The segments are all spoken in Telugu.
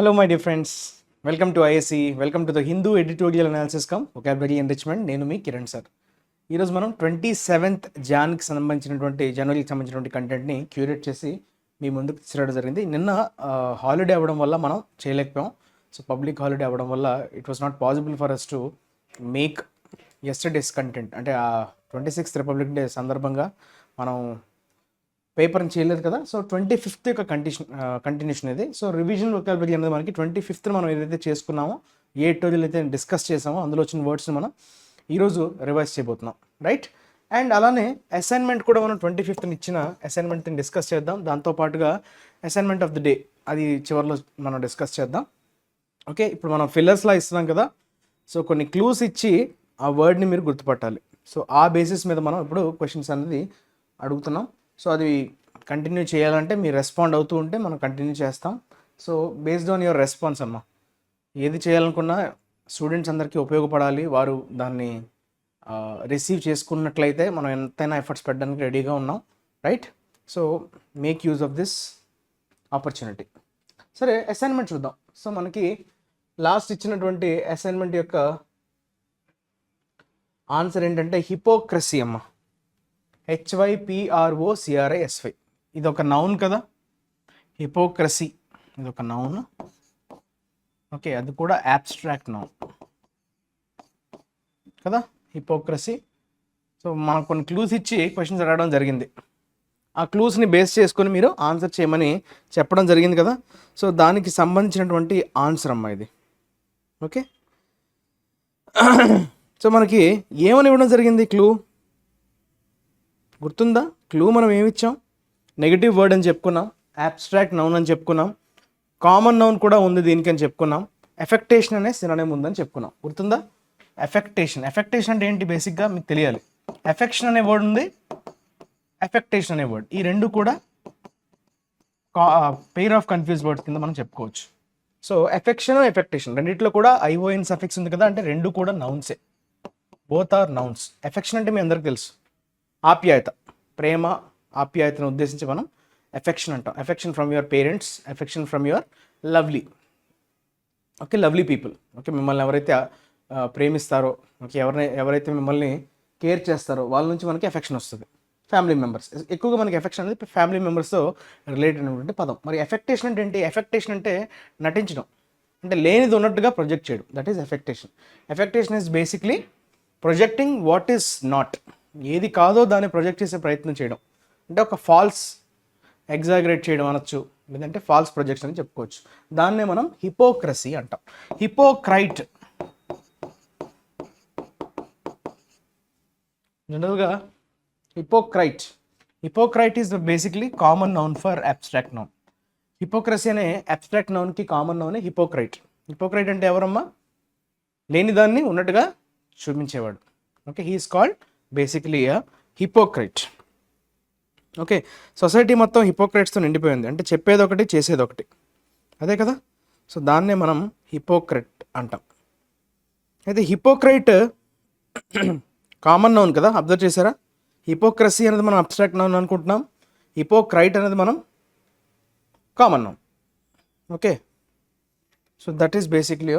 Hello, my dear friends. Welcome to ISE. Welcome to the Hindu Editorial Analysis Vocabulary Enrichment. నేను మీ కిరణ్ సార్. ఈరోజు మనం 27th జాన్కి సంబంధించినటువంటి జనవరికి సంబంధించినటువంటి కంటెంట్ని క్యూరేట్ చేసి మీ ముందుకు తీసుకురావడం జరిగింది. నిన్న హాలిడే అవ్వడం వల్ల మనం చేయలేకపోయాం. సో పబ్లిక్ హాలిడే అవ్వడం వల్ల it was not possible for us to make yesterday's content. అంటే ఆ 26th రిపబ్లిక్ డే సందర్భంగా మనం పేపర్ని చేయలేదు కదా. సో 25th యొక్క కంటిన్యూషన్ ఇది. సో రివిజన్ వొకాబులరీ అనేది మనకి 25th మనం ఏదైతే చేసుకున్నామో, ఏ ఎడిటోరియల్ అయితే డిస్కస్ చేసామో అందులో వచ్చిన వర్డ్స్ని మనం ఈరోజు రివైజ్ చేయబోతున్నాం, రైట్. అండ్ అలానే అసైన్మెంట్ కూడా మనం 25th ఇచ్చిన అసైన్మెంట్ని డిస్కస్ చేద్దాం. దాంతోపాటుగా అసైన్మెంట్ ఆఫ్ ది డే అది చివరిలో మనం డిస్కస్ చేద్దాం. ఓకే, ఇప్పుడు మనం ఫిల్లర్స్లా ఇస్తున్నాం కదా. సో కొన్ని క్లూస్ ఇచ్చి ఆ వర్డ్ని మీరు గుర్తుపట్టాలి. సో ఆ బేసిస్ మీద మనం ఇప్పుడు క్వశ్చన్స్ అనేది అడుగుతున్నాం. సో అది కంటిన్యూ చేయాలంటే మీరు రెస్పాండ్ అవుతూ ఉంటే మనం కంటిన్యూ చేస్తాం. So based on your response అమ్మా, ఏది చేయాలనుకున్నా స్టూడెంట్స్ అందరికీ ఉపయోగపడాలి. వారు దాన్ని రిసీవ్ చేసుకున్నట్లయితే మనం ఎంతైనా ఎఫర్ట్స్ పెట్టడానికి రెడీగా ఉన్నాం, right. So make use of this opportunity. సరే, అసైన్మెంట్ చూద్దాం. సో మనకి లాస్ట్ ఇచ్చినటువంటి అసైన్మెంట్ యొక్క ఆన్సర్ ఏంటంటే హిపోక్రసీ అమ్మ. HYPROCRISY. ఇది ఒక నౌన్ కదా, హిపోక్రసీ ఇది ఒక నౌన్. ఓకే, అది కూడా యాబ్స్ట్రాక్ట్ నౌన్ కదా, హిపోక్రసీ. సో మనకు కొన్ని క్లూస్ ఇచ్చి క్వశ్చన్స్ అడగడం జరిగింది. ఆ క్లూస్ని బేస్ చేసుకొని మీరు ఆన్సర్ చేయమని చెప్పడం జరిగింది కదా. సో దానికి సంబంధించినటువంటి ఆన్సర్ అమ్మా ఇది. ఓకే, సో మనకి ఏమని ఇవ్వడం జరిగింది క్లూ గుర్తుందా? క్లూ మనం ఏమిచ్చాం? నెగిటివ్ వర్డ్ అని చెప్పుకున్నాం, యాబ్స్ట్రాక్ట్ నౌన్ అని చెప్పుకున్నాం, కామన్ నౌన్ కూడా ఉంది దీనికి అని చెప్పుకున్నాం, ఎఫెక్టేషన్ అనే సినోనిమ్ ఉందని చెప్పుకున్నాం. గుర్తుందా? ఎఫెక్టేషన్ అంటే ఏంటి బేసిక్గా మీకు తెలియాలి. ఎఫెక్షన్ అనే వర్డ్ ఉంది, ఎఫెక్టేషన్ అనే వర్డ్, ఈ రెండు కూడా పెయిర్ ఆఫ్ కన్ఫ్యూజ్ వర్డ్స్ కింద మనం చెప్పుకోవచ్చు. సో ఎఫెక్షన్, ఎఫెక్టేషన్ రెండిట్లో కూడా ION సఫిక్స్ ఉంది కదా, అంటే రెండు కూడా నౌన్సే, బోత్ ఆర్ నౌన్స్. ఎఫెక్షన్ అంటే మీ అందరికి తెలుసు, ఆప్యాయత, ప్రేమ, ఆప్యాయతను ఉద్దేశించి మనం ఎఫెక్షన్ అంటాం. Affection from your parents, affection from your lovely, okay, lovely people. Okay, మిమ్మల్ని ఎవరైతే ప్రేమిస్తారో, ఓకే, ఎవరైతే మిమ్మల్ని కేర్ చేస్తారో వాళ్ళ నుంచి మనకి ఎఫెక్షన్ వస్తుంది. ఫ్యామిలీ మెంబర్స్, ఎక్కువగా మనకి ఎఫెక్షన్ అనేది ఫ్యామిలీ మెంబర్స్తో రిలేటెడ్ అయినటువంటి పదం. మరి ఎఫెక్టేషన్ అంటే ఏంటి? ఎఫెక్టేషన్ అంటే నటించడం, అంటే లేనిది ఉన్నట్టుగా ప్రొజెక్ట్ చేయడం, that is affectation. Affectation is basically projecting what is not, ఏది కాదో దాన్ని ప్రొజెక్ట్ చేసే ప్రయత్నం చేయడం, అంటే ఒక ఫాల్స్ ఎగ్జాగరేట్ చేయడం అనొచ్చు, లేదంటే ఫాల్స్ ప్రొజెక్షన్ అని చెప్పుకోవచ్చు. దాన్నే మనం హిపోక్రసీ అంటాం. హిపోక్రైట్ జనరల్గా hypocrite is basically common noun for abstract noun. Hypocrisy అనే అబ్స్ట్రాక్ట్ నౌన్కి కామన్ నౌన్ హిపోక్రైట్. హిపోక్రైట్ అంటే ఎవరమ్మా? లేనిదాన్ని ఉన్నట్టుగా చూపించేవాడు. Okay, he is called basically a hypocrite. Okay, society మొత్తం హిపోక్రైట్స్తో నిండిపోయింది, అంటే చెప్పేది ఒకటి చేసేది ఒకటి, అదే కదా. సో దాన్నే మనం హిపోక్రైట్ అంటాం. అయితే హిపోక్రైట్ కామన్ నౌన్ కదా, అబ్జర్వ్ చేశారా? హిపోక్రసీ అనేది మనం అబ్స్ట్రాక్ట్ నౌన్ అనుకుంటున్నాం, హిపోక్రైట్ అనేది మనం common noun. Okay, so that is basically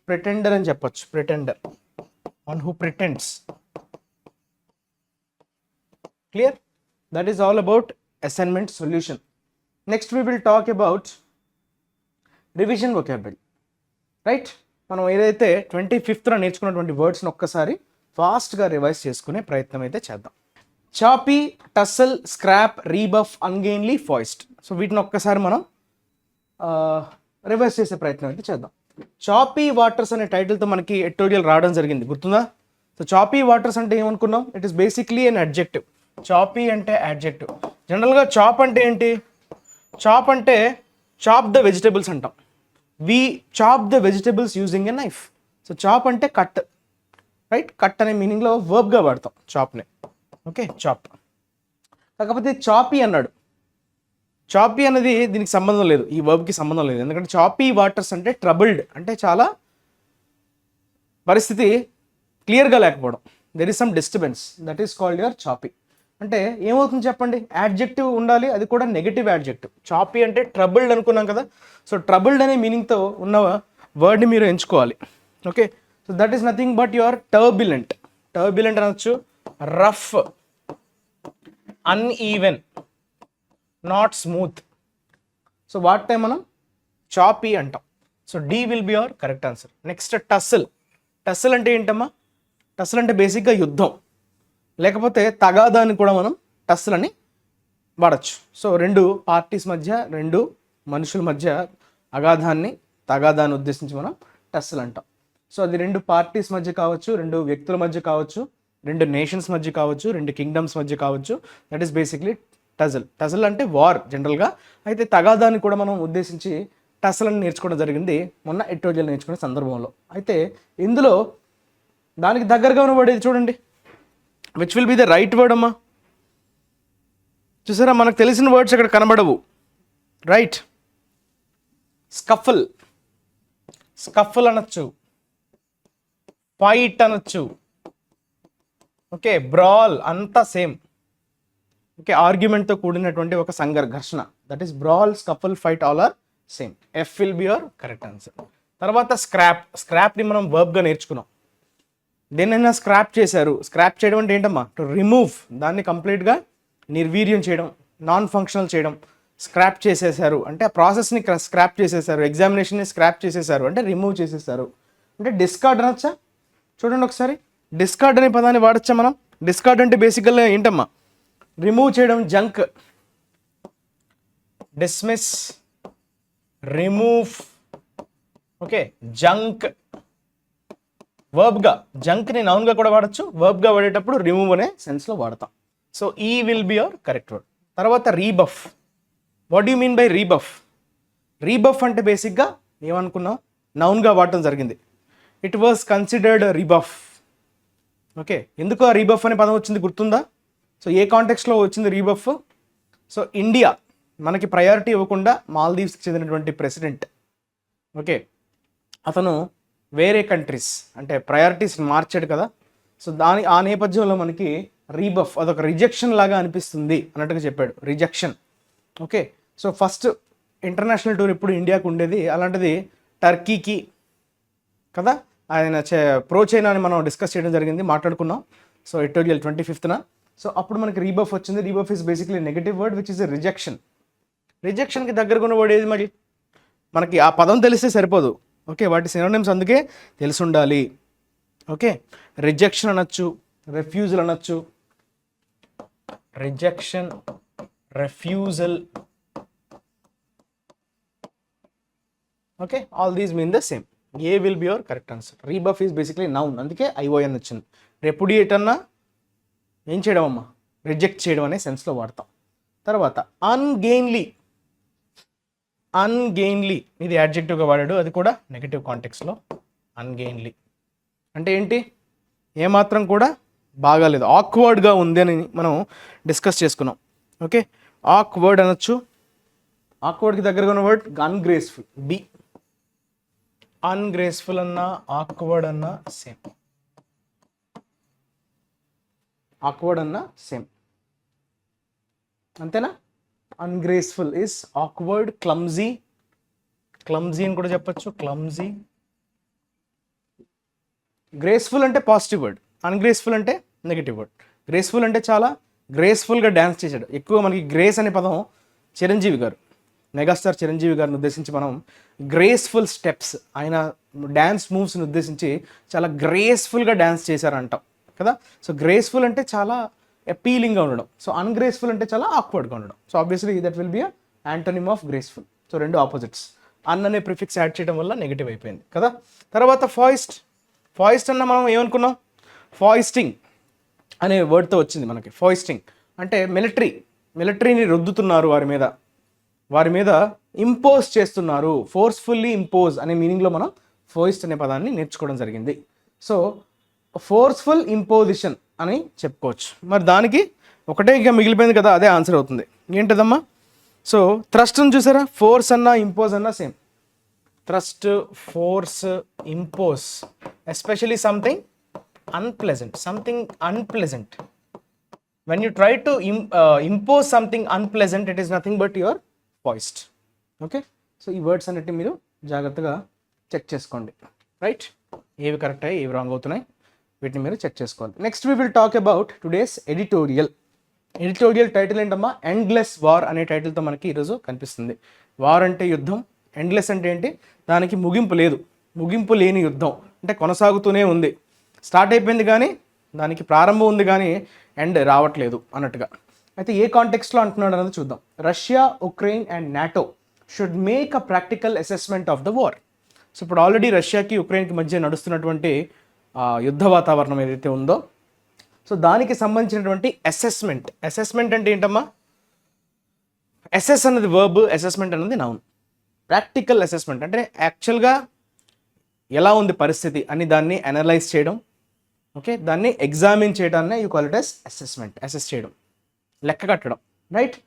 pretender అని చెప్పొచ్చు. Pretender, one who pretends. Clear? That is all about assignment solution. Next we will talk about revision vocabulary, right? మనం ఏదైతే 25th నేర్చుకున్నటువంటి వర్డ్స్ని ఒక్కసారి ఫాస్ట్గా రివైజ్ చేసుకునే ప్రయత్నం అయితే చేద్దాం. Choppy, tussle, scrap, rebuff, ungainly, foist. So వీటిని ఒక్కసారి మనం రివైజ్ చేసే ప్రయత్నం అయితే చేద్దాం. చాపీ వాటర్స్ అనే టైటిల్తో మనకి ఎడిటోరియల్ రావడం జరిగింది, గుర్తుందా? సో చాపీ వాటర్స్ అంటే ఏమనుకున్నాం? It is basically an adjective. Choppy అంటే అడ్జెక్టివ్. జనరల్గా చాప్ అంటే ఏంటి? చాప్ అంటే చాప్ ద వెజిటబుల్స్ అంటాం. We chop the vegetables using a knife. So chop అంటే కట్, రైట్. కట్ అనే మీనింగ్లో వర్బ్గా వాడతాం చాప్ని. Okay, chop. కాకపోతే చాపీ అన్నాడు. చాపీ అనేది దీనికి సంబంధం లేదు, ఈ వర్బ్కి సంబంధం లేదు. ఎందుకంటే చాపీ వాటర్స్ అంటే ట్రబుల్డ్, అంటే చాలా పరిస్థితి క్లియర్గా లేకపోవడం. There is some disturbance, that is called your choppy. అంటే ఏమవుతుంది చెప్పండి, యాడ్జెక్టివ్ ఉండాలి, అది కూడా నెగటివ్ యాడ్జెక్టివ్. చాపీ అంటే ట్రబుల్డ్ అనుకున్నాం కదా, సో ట్రబుల్డ్ అనే మీనింగ్తో ఉన్న వర్డ్ని మీరు ఎంచుకోవాలి. Okay, so that is nothing but your turbulent. Turbulent అనొచ్చు, rough, uneven, not smooth. So వాటినే మనం చాపీ అంటాం. So D will be your correct answer. Next tussle. Tussle అంటే ఏంటమ్మా? టస్సల్ అంటే బేసిక్గా యుద్ధం, లేకపోతే తగాదాన్ని కూడా మనం టస్సల్ అని వాడచ్చు. సో రెండు పార్టీస్ మధ్య, రెండు మనుషుల మధ్య అగాధాన్ని, తగాదాన్ని ఉద్దేశించి మనం టస్సల్ అంటాం. సో అది రెండు పార్టీస్ మధ్య కావచ్చు, రెండు వ్యక్తుల మధ్య కావచ్చు, రెండు నేషన్స్ మధ్య కావచ్చు, రెండు కింగ్డమ్స్ మధ్య కావచ్చు. That is basically టజల్. టజల్ అంటే వార్ జనరల్గా. అయితే తగాదాన్ని కూడా మనం ఉద్దేశించి టసల్ అని నేర్చుకోవడం జరిగింది మొన్న ఎటోరియల్ నేర్చుకునే సందర్భంలో. అయితే ఇందులో దానికి దగ్గరగా ఉన్న వర్డ్ ఇది చూడండి, which will be the right word అమ్మా. చూసారా, మనకు తెలిసిన వర్డ్స్ ఇక్కడ కనబడవు. రైట్, స్కఫల్. స్కఫల్ అనొచ్చు, ఫైట్ అనొచ్చు. ఓకే, బ్రాల్ అంతా సేమ్. ఓకే, ఆర్గ్యుమెంట్తో కూడినటువంటి ఒక ఘర్షణ. That is brawl, scuffle, fight, all are same. F will be your correct answer. తర్వాత స్క్రాప్. స్క్రాప్ని మనం వర్బ్గా నేర్చుకున్నాం. దేన్నైనా స్క్రాప్ చేశారు. స్క్రాప్ చేయడం అంటే ఏంటమ్మా? టు రిమూవ్, దాన్ని కంప్లీట్గా నిర్వీర్యం చేయడం, నాన్ ఫంక్షనల్ చేయడం. స్క్రాప్ చేసేసారు అంటే ఆ ప్రాసెస్ని స్క్రాప్ చేసేసారు, ఎగ్జామినేషన్ని స్క్రాప్ చేసేసారు అంటే రిమూవ్ చేసేసారు. అంటే డిస్కార్డ్ అనొచ్చా? చూడండి ఒకసారి, డిస్కార్డ్ అనే పదాన్ని వాడచ్చా మనం? డిస్కార్డ్ అంటే బేసికల్గా ఏంటమ్మా? రిమూవ్ చేయడం, junk. Dismiss, remove. Okay, junk వర్బ్గా. జంక్ని నౌన్గా కూడా వాడచ్చు, వర్బ్గా వాడేటప్పుడు రిమూవ్ అనే సెన్స్లో వాడతాం. So E will be your correct word. తర్వాత rebuff. What do mean by rebuff? Rebuff అంటే బేసిక్గా ఏమనుకున్నాం? నౌన్గా వాడటం జరిగింది. It was considered rebuff. Okay, ఎందుకు ఆ రీబఫ్ అనే పదం వచ్చింది గుర్తుందా? సో ఏ కాంటెక్స్లో వచ్చింది రీబఫ్? సో ఇండియా మనకి ప్రయారిటీ ఇవ్వకుండా మాల్దీవ్స్కి చెందినటువంటి ప్రెసిడెంట్, ఓకే, అతను వేరే కంట్రీస్ అంటే ప్రయారిటీస్ మార్చాడు కదా. సో ఆ నేపథ్యంలో మనకి రీబఫ్ అదొక రిజెక్షన్ లాగా అనిపిస్తుంది అన్నట్టుగా చెప్పాడు. Rejection. Okay, so first international tour ఇప్పుడు ఇండియాకు ఉండేది, అలాంటిది టర్కీకి కదా. ఆయన ప్రో చైనా అని మనం డిస్కస్ చేయడం జరిగింది, మాట్లాడుకున్నాం. So ఎటోరియల్ 25th. సో అప్పుడు మనకి రీబఫ్ వచ్చింది. Rebuff is basically negative word which is a rejection. రిజెక్షన్కి దగ్గరగా ఉన్న వర్డ్ ఏది మరి? మనకి ఆ పదం తెలిస్తే సరిపోదు. ఓకే, వాటి సినోనిమ్స్ అందుకే తెలిసి ఉండాలి. ఓకే, రిజెక్షన్ అనొచ్చు, రెఫ్యూజల్ అనొచ్చు. Rejection, refusal. Okay, all these mean the same. A will be your correct answer. Rebuff is basically noun, అందుకే ఐఓఎన్ వచ్చింది. రెపుడియేట్ అన్నా ఏం చేయడం అమ్మా? రిజెక్ట్ చేయడం అనే సెన్స్లో వాడతాం. తర్వాత అన్గెయిన్లీ. అన్గెయిన్లీ ఇది యాడ్జెక్టివ్గా వాడాడు, అది కూడా నెగటివ్ కాంటెక్స్లో. అన్గెయిన్లీ అంటే ఏంటి? ఏమాత్రం కూడా బాగాలేదు, ఆక్వర్డ్గా ఉంది అని మనం డిస్కస్ చేసుకున్నాం. ఓకే, ఆక్వర్డ్ అనొచ్చు. ఆక్వర్డ్కి దగ్గరగా ఉన్న వర్డ్ అన్గ్రేస్ఫుల్. బి. అన్గ్రేస్ఫుల్ అన్నా ఆక్వర్డ్ అన్నా సేమ్. ఆక్వర్డ్ అన్నా సేమ్, అంతేనా? అన్గ్రేస్ఫుల్ ఇస్ ఆక్వర్డ్. క్లమ్జీ, క్లమ్జీ అని కూడా చెప్పచ్చు, క్లమ్జీ. గ్రేస్ఫుల్ అంటే పాజిటివ్ వర్డ్, అన్గ్రేస్ఫుల్ అంటే నెగిటివ్ వర్డ్. గ్రేస్ఫుల్ అంటే చాలా గ్రేస్ఫుల్గా డ్యాన్స్ చేశాడు. ఎక్కువ మనకి గ్రేస్ అనే పదం చిరంజీవి గారు, మెగాస్టార్ చిరంజీవి గారిని ఉద్దేశించి మనం గ్రేస్ఫుల్ స్టెప్స్, ఆయన డ్యాన్స్ మూవ్స్ని ఉద్దేశించి చాలా గ్రేస్ఫుల్గా డ్యాన్స్ చేశారంటాం కదా. సో గ్రేస్ఫుల్ అంటే చాలా అపీలింగ్గా ఉండడం. సో అన్గ్రేస్ఫుల్ అంటే చాలా ఆక్వర్డ్గా ఉండడం. So obviously that will be antonym of graceful. So రెండు ఆపోజిట్స్. అన్ అనే ప్రిఫిక్స్ యాడ్ చేయడం వల్ల నెగిటివ్ అయిపోయింది కదా. తర్వాత ఫాయిస్ట్. ఫాయిస్ట్ అన్న మనం ఏమనుకున్నాం? ఫాయిస్టింగ్ అనే వర్డ్తో వచ్చింది మనకి. ఫాయిస్టింగ్ అంటే మిలిటరీని రుద్దుతున్నారు వారి మీద ఇంపోజ్ చేస్తున్నారు. ఫోర్స్ఫుల్లీ ఇంపోజ్ అనే మీనింగ్లో మనం ఫాయిస్ట్ అనే పదాన్ని నేర్చుకోవడం జరిగింది. సో ఫోర్స్ఫుల్ ఇంపోజిషన్ అని చెప్పుకోవచ్చు. మరి దానికి ఒకటే ఇక మిగిలిపోయింది కదా, అదే ఆన్సర్ అవుతుంది. ఏంటదమ్మా? సో థ్రస్ట్ని చూసారా? ఫోర్స్ అన్నా ఇంపోజ్ అన్నా same. Thrust, force, impose. Especially something unpleasant. When you try to impose something unpleasant, it is nothing but your foist. Okay, so ఈ వర్డ్స్ అన్నిటిని మీరు జాగ్రత్తగా చెక్ చేసుకోండి. రైట్, ఏవి కరెక్ట్ అయ్యి ఏవి రాంగ్ అవుతున్నాయి వీటిని మీరు చెక్ చేసుకోవాలి. Next we will talk about today's editorial. Editorial title ఏంటమ్మా? ఎండ్లెస్ వార్ అనే టైటిల్తో మనకి ఈరోజు కనిపిస్తుంది. వార్ అంటే యుద్ధం, ఎండ్లెస్ అంటే ఏంటి? దానికి ముగింపు లేదు, ముగింపు లేని యుద్ధం అంటే కొనసాగుతూనే ఉంది. స్టార్ట్ అయిపోయింది కానీ దానికి ప్రారంభం ఉంది కానీ ఎండ్ రావట్లేదు అన్నట్టుగా. అయితే ఏ కాంటెక్స్ట్లో అంటున్నాడు అన్నది చూద్దాం. Russia, Ukraine and NATO should make a practical assessment of the war. So ఇప్పుడు ఆల్రెడీ రష్యాకి ఉక్రెయిన్కి మధ్య నడుస్తున్నటువంటి యుద్ధ వాతావరణం ఏదైతే ఉందో, సో దానికి సంబంధించినటువంటి అసెస్మెంట్ అంటే ఏంటమ్మా? అసెస్ అన్నది వర్బ్, అసెస్మెంట్ అన్నది నౌన్. ప్రాక్టికల్ అసెస్మెంట్ అంటే యాక్చువల్గా ఎలా ఉంది పరిస్థితి అని దాన్ని అనలైజ్ చేయడం, ఓకే, దాన్ని ఎగ్జామిన్ చేయడాన్ని you call it as assessment. Assess చేయడం, లెక్క కట్టడం. రైట్,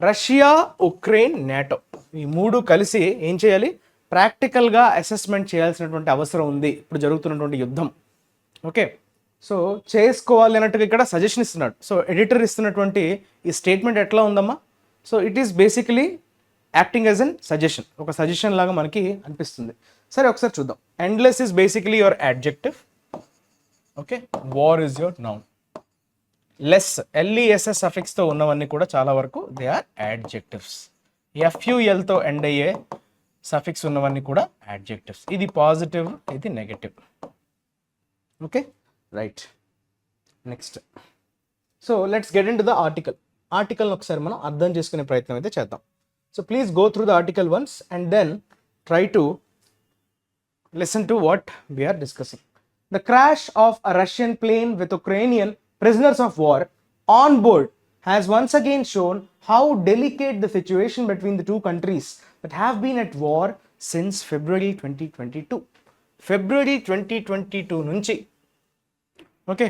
రష్యా, ఉక్రెయిన్, నాటో ఈ మూడు కలిసి ఏం చేయాలి? ప్రాక్టికల్గా అసెస్మెంట్ చేయాల్సినటువంటి అవసరం ఉంది ఇప్పుడు జరుగుతున్నటువంటి యుద్ధం. ఓకే, సో చేసుకోవాలి అన్నట్టుగా ఇక్కడ సజెషన్ ఇస్తున్నాడు. సో ఎడిటర్ ఇస్తున్నటువంటి ఈ స్టేట్మెంట్ ఎట్లా ఉందమ్మా? So it is basically acting as an suggestion, ఒక సజెషన్ లాగా మనకి అనిపిస్తుంది. సరే ఒకసారి చూద్దాం. Endless is basically your adjective. Okay, war is your noun. Less, LESS సఫిక్స్తో ఉన్నవన్నీ కూడా చాలా వరకు దే ఆర్ యాడ్జెక్టివ్స్. FULతో ఎండ్ అయ్యే సఫిక్స్ ఉన్నవన్నీ కూడా యాడ్జెక్టివ్స్. ఇది పాజిటివ్, ఇది negative. Okay, right. Next, so let's get into the article. ఆర్టికల్ని ఒకసారి మనం అర్థం చేసుకునే ప్రయత్నం అయితే చేద్దాం. So please go through the article once and then try to listen to what we are discussing. The crash of a Russian plane with Ukrainian prisoners of war on board has once again shown how delicate the situation between the two countries that have been at war since February 2022. February 2022 నుంచి ఓకే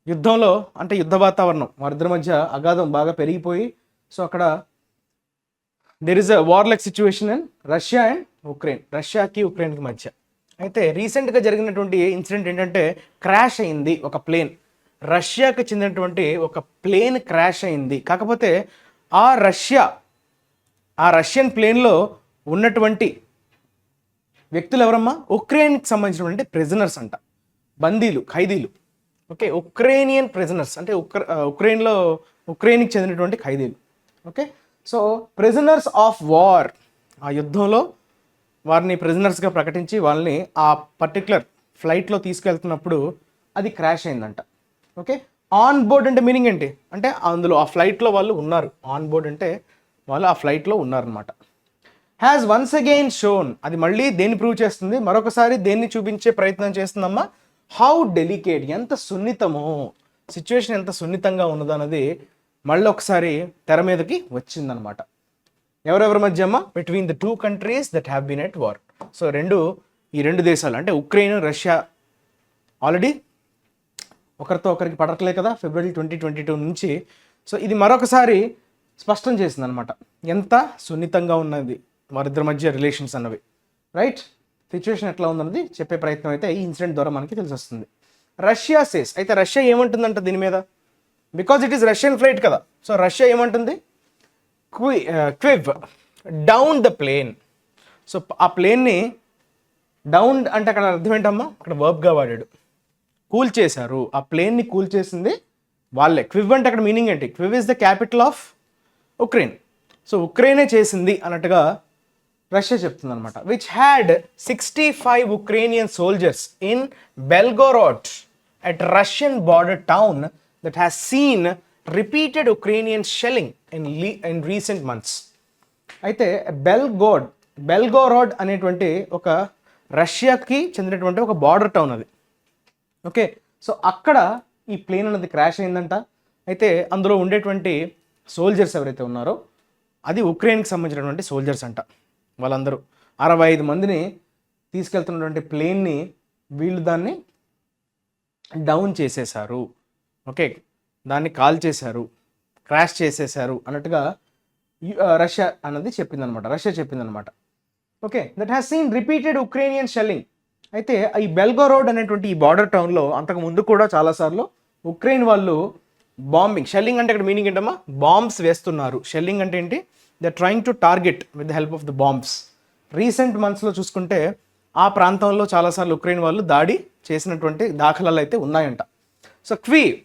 యుద్ధంలో అంటే యుద్ధ వాతావరణం వారిద్దరి మధ్య అగాధం బాగా పెరిగిపోయి, సో అక్కడ there is a war like situation in Russia and Ukraine, రష్యాకి ఉక్రెయిన్కి మధ్య. అయితే రీసెంట్గా జరిగినటువంటి ఇన్సిడెంట్ ఏంటంటే క్రాష్ అయింది ఒక ప్లేన్, రష్యాకి చెందినటువంటి ఒక ప్లేన్ క్రాష్ అయింది. కాకపోతే ఆ రష్యన్ ప్లేన్లో ఉన్నటువంటి వ్యక్తులు ఎవరమ్మా? ఉక్రెయిన్కి సంబంధించినటువంటి ప్రిజనర్స్ అంట, బందీలు, ఖైదీలు. ఓకే, ఉక్రెయినియన్ ప్రిజనర్స్ అంటే ఉక్రెయిన్కి చెందినటువంటి ఖైదీలు. Okay, so prisoners of war, ఆ యుద్ధంలో వారిని ప్రిజనర్స్గా ప్రకటించి వాళ్ళని ఆ పర్టికులర్ ఫ్లైట్లో తీసుకెళ్తున్నప్పుడు అది క్రాష్ అయిందంట. ఓకే, ఆన్ బోర్డ్ అంటే మీనింగ్ ఏంటి అంటే అందులో ఆ ఫ్లైట్లో వాళ్ళు ఉన్నారు. ఆన్ బోర్డ్ అంటే వాళ్ళు ఆ ఫ్లైట్లో ఉన్నారనమాట. హ్యాస్ వన్స్ అగైన్ షోన్, అది మళ్ళీ దేన్ని ప్రూవ్ చేస్తుంది? మరొకసారి దేన్ని చూపించే ప్రయత్నం చేస్తుందమ్మా? హౌ డెలికేట్, ఎంత సున్నితమో, సిచ్యువేషన్ ఎంత సున్నితంగా ఉన్నదో అన్నది మళ్ళీ ఒకసారి తెర మీదకి వచ్చిందనమాట. ఎవరెవరి మధ్య అమ్మా? Between the two countries that have been at war. So ఈ రెండు దేశాలు అంటే ఉక్రెయిన్, రష్యా ఆల్రెడీ ఒకరితో ఒకరికి పడట్లే కదా ఫిబ్రవరి 2022 నుంచి. సో ఇది మరొకసారి స్పష్టం చేసింది అనమాట ఎంత సున్నితంగా ఉన్నది వారిద్దరి మధ్య రిలేషన్స్ అన్నవి. రైట్, సిచ్యువేషన్ ఎట్లా ఉందన్నది చెప్పే ప్రయత్నం అయితే ఈ ఇన్సిడెంట్ ద్వారా మనకి తెలిసి వస్తుంది. రష్యా సేస్, అయితే రష్యా ఏమంటుందంట దీని మీద? Because it is Russian flight కదా. సో రష్యా ఏమంటుంది? క్వివ్ డౌన్ ద ప్లేన్. సో ఆ ప్లేన్ని డౌన్ అంటే అక్కడ అర్థం ఏంటమ్మా? అక్కడ వర్బ్గా వాడాడు, కూల్ చేశారు. ఆ ప్లేన్ని కూల్ చేసింది వాళ్ళే. క్వివ్ అంటే అక్కడ మీనింగ్ ఏంటి? Kyiv is the capital of Ukraine. So ఉక్రెయినే చేసింది అన్నట్టుగా రష్యా చెప్తుంది అనమాట. Which had 65 Ukrainian soldiers in Belgorod at Russian border town that has seen repeated Ukrainian shelling in recent months. అయితే బెల్గోరోడ్ అనేటువంటి ఒక రష్యాకి చెందినటువంటి ఒక బార్డర్ టౌన్ అది. ఓకే, సో అక్కడ ఈ ప్లేన్ అనేది క్రాష్ అయిందంట. అయితే అందులో ఉండేటువంటి సోల్జర్స్ ఎవరైతే ఉన్నారో అది ఉక్రెయిన్కి సంబంధించినటువంటి సోల్జర్స్ అంట. వాళ్ళందరూ 65 మందిని తీసుకెళ్తున్నటువంటి ప్లేన్ని వీళ్ళు దాన్ని డౌన్ చేసేశారు. ఓకే, దాన్ని కాల్ చేశారు, క్రాష్ చేసేశారు అన్నట్టుగా రష్యా అన్నది చెప్పిందనమాట. రష్యా చెప్పిందనమాట. Okay, that has seen repeated Ukrainian shelling. అయితే ఈ బెల్గోరోడ్ అనేటువంటి ఈ బార్డర్ టౌన్లో అంతకు ముందు కూడా చాలాసార్లు ఉక్రెయిన్ వాళ్ళు బాంబింగ్. షెల్లింగ్ అంటే ఇక్కడ మీనింగ్ ఏంటమ్మా, బాంబ్స్ వేస్తున్నారు. షెల్లింగ్ అంటే ఏంటి, they trying to target with the help of the bombs. Recent మంత్స్లో చూసుకుంటే ఆ ప్రాంతంలో చాలాసార్లు ఉక్రెయిన్ వాళ్ళు దాడి చేసినటువంటి దాఖలాలు అయితే ఉన్నాయంట. So Kyiv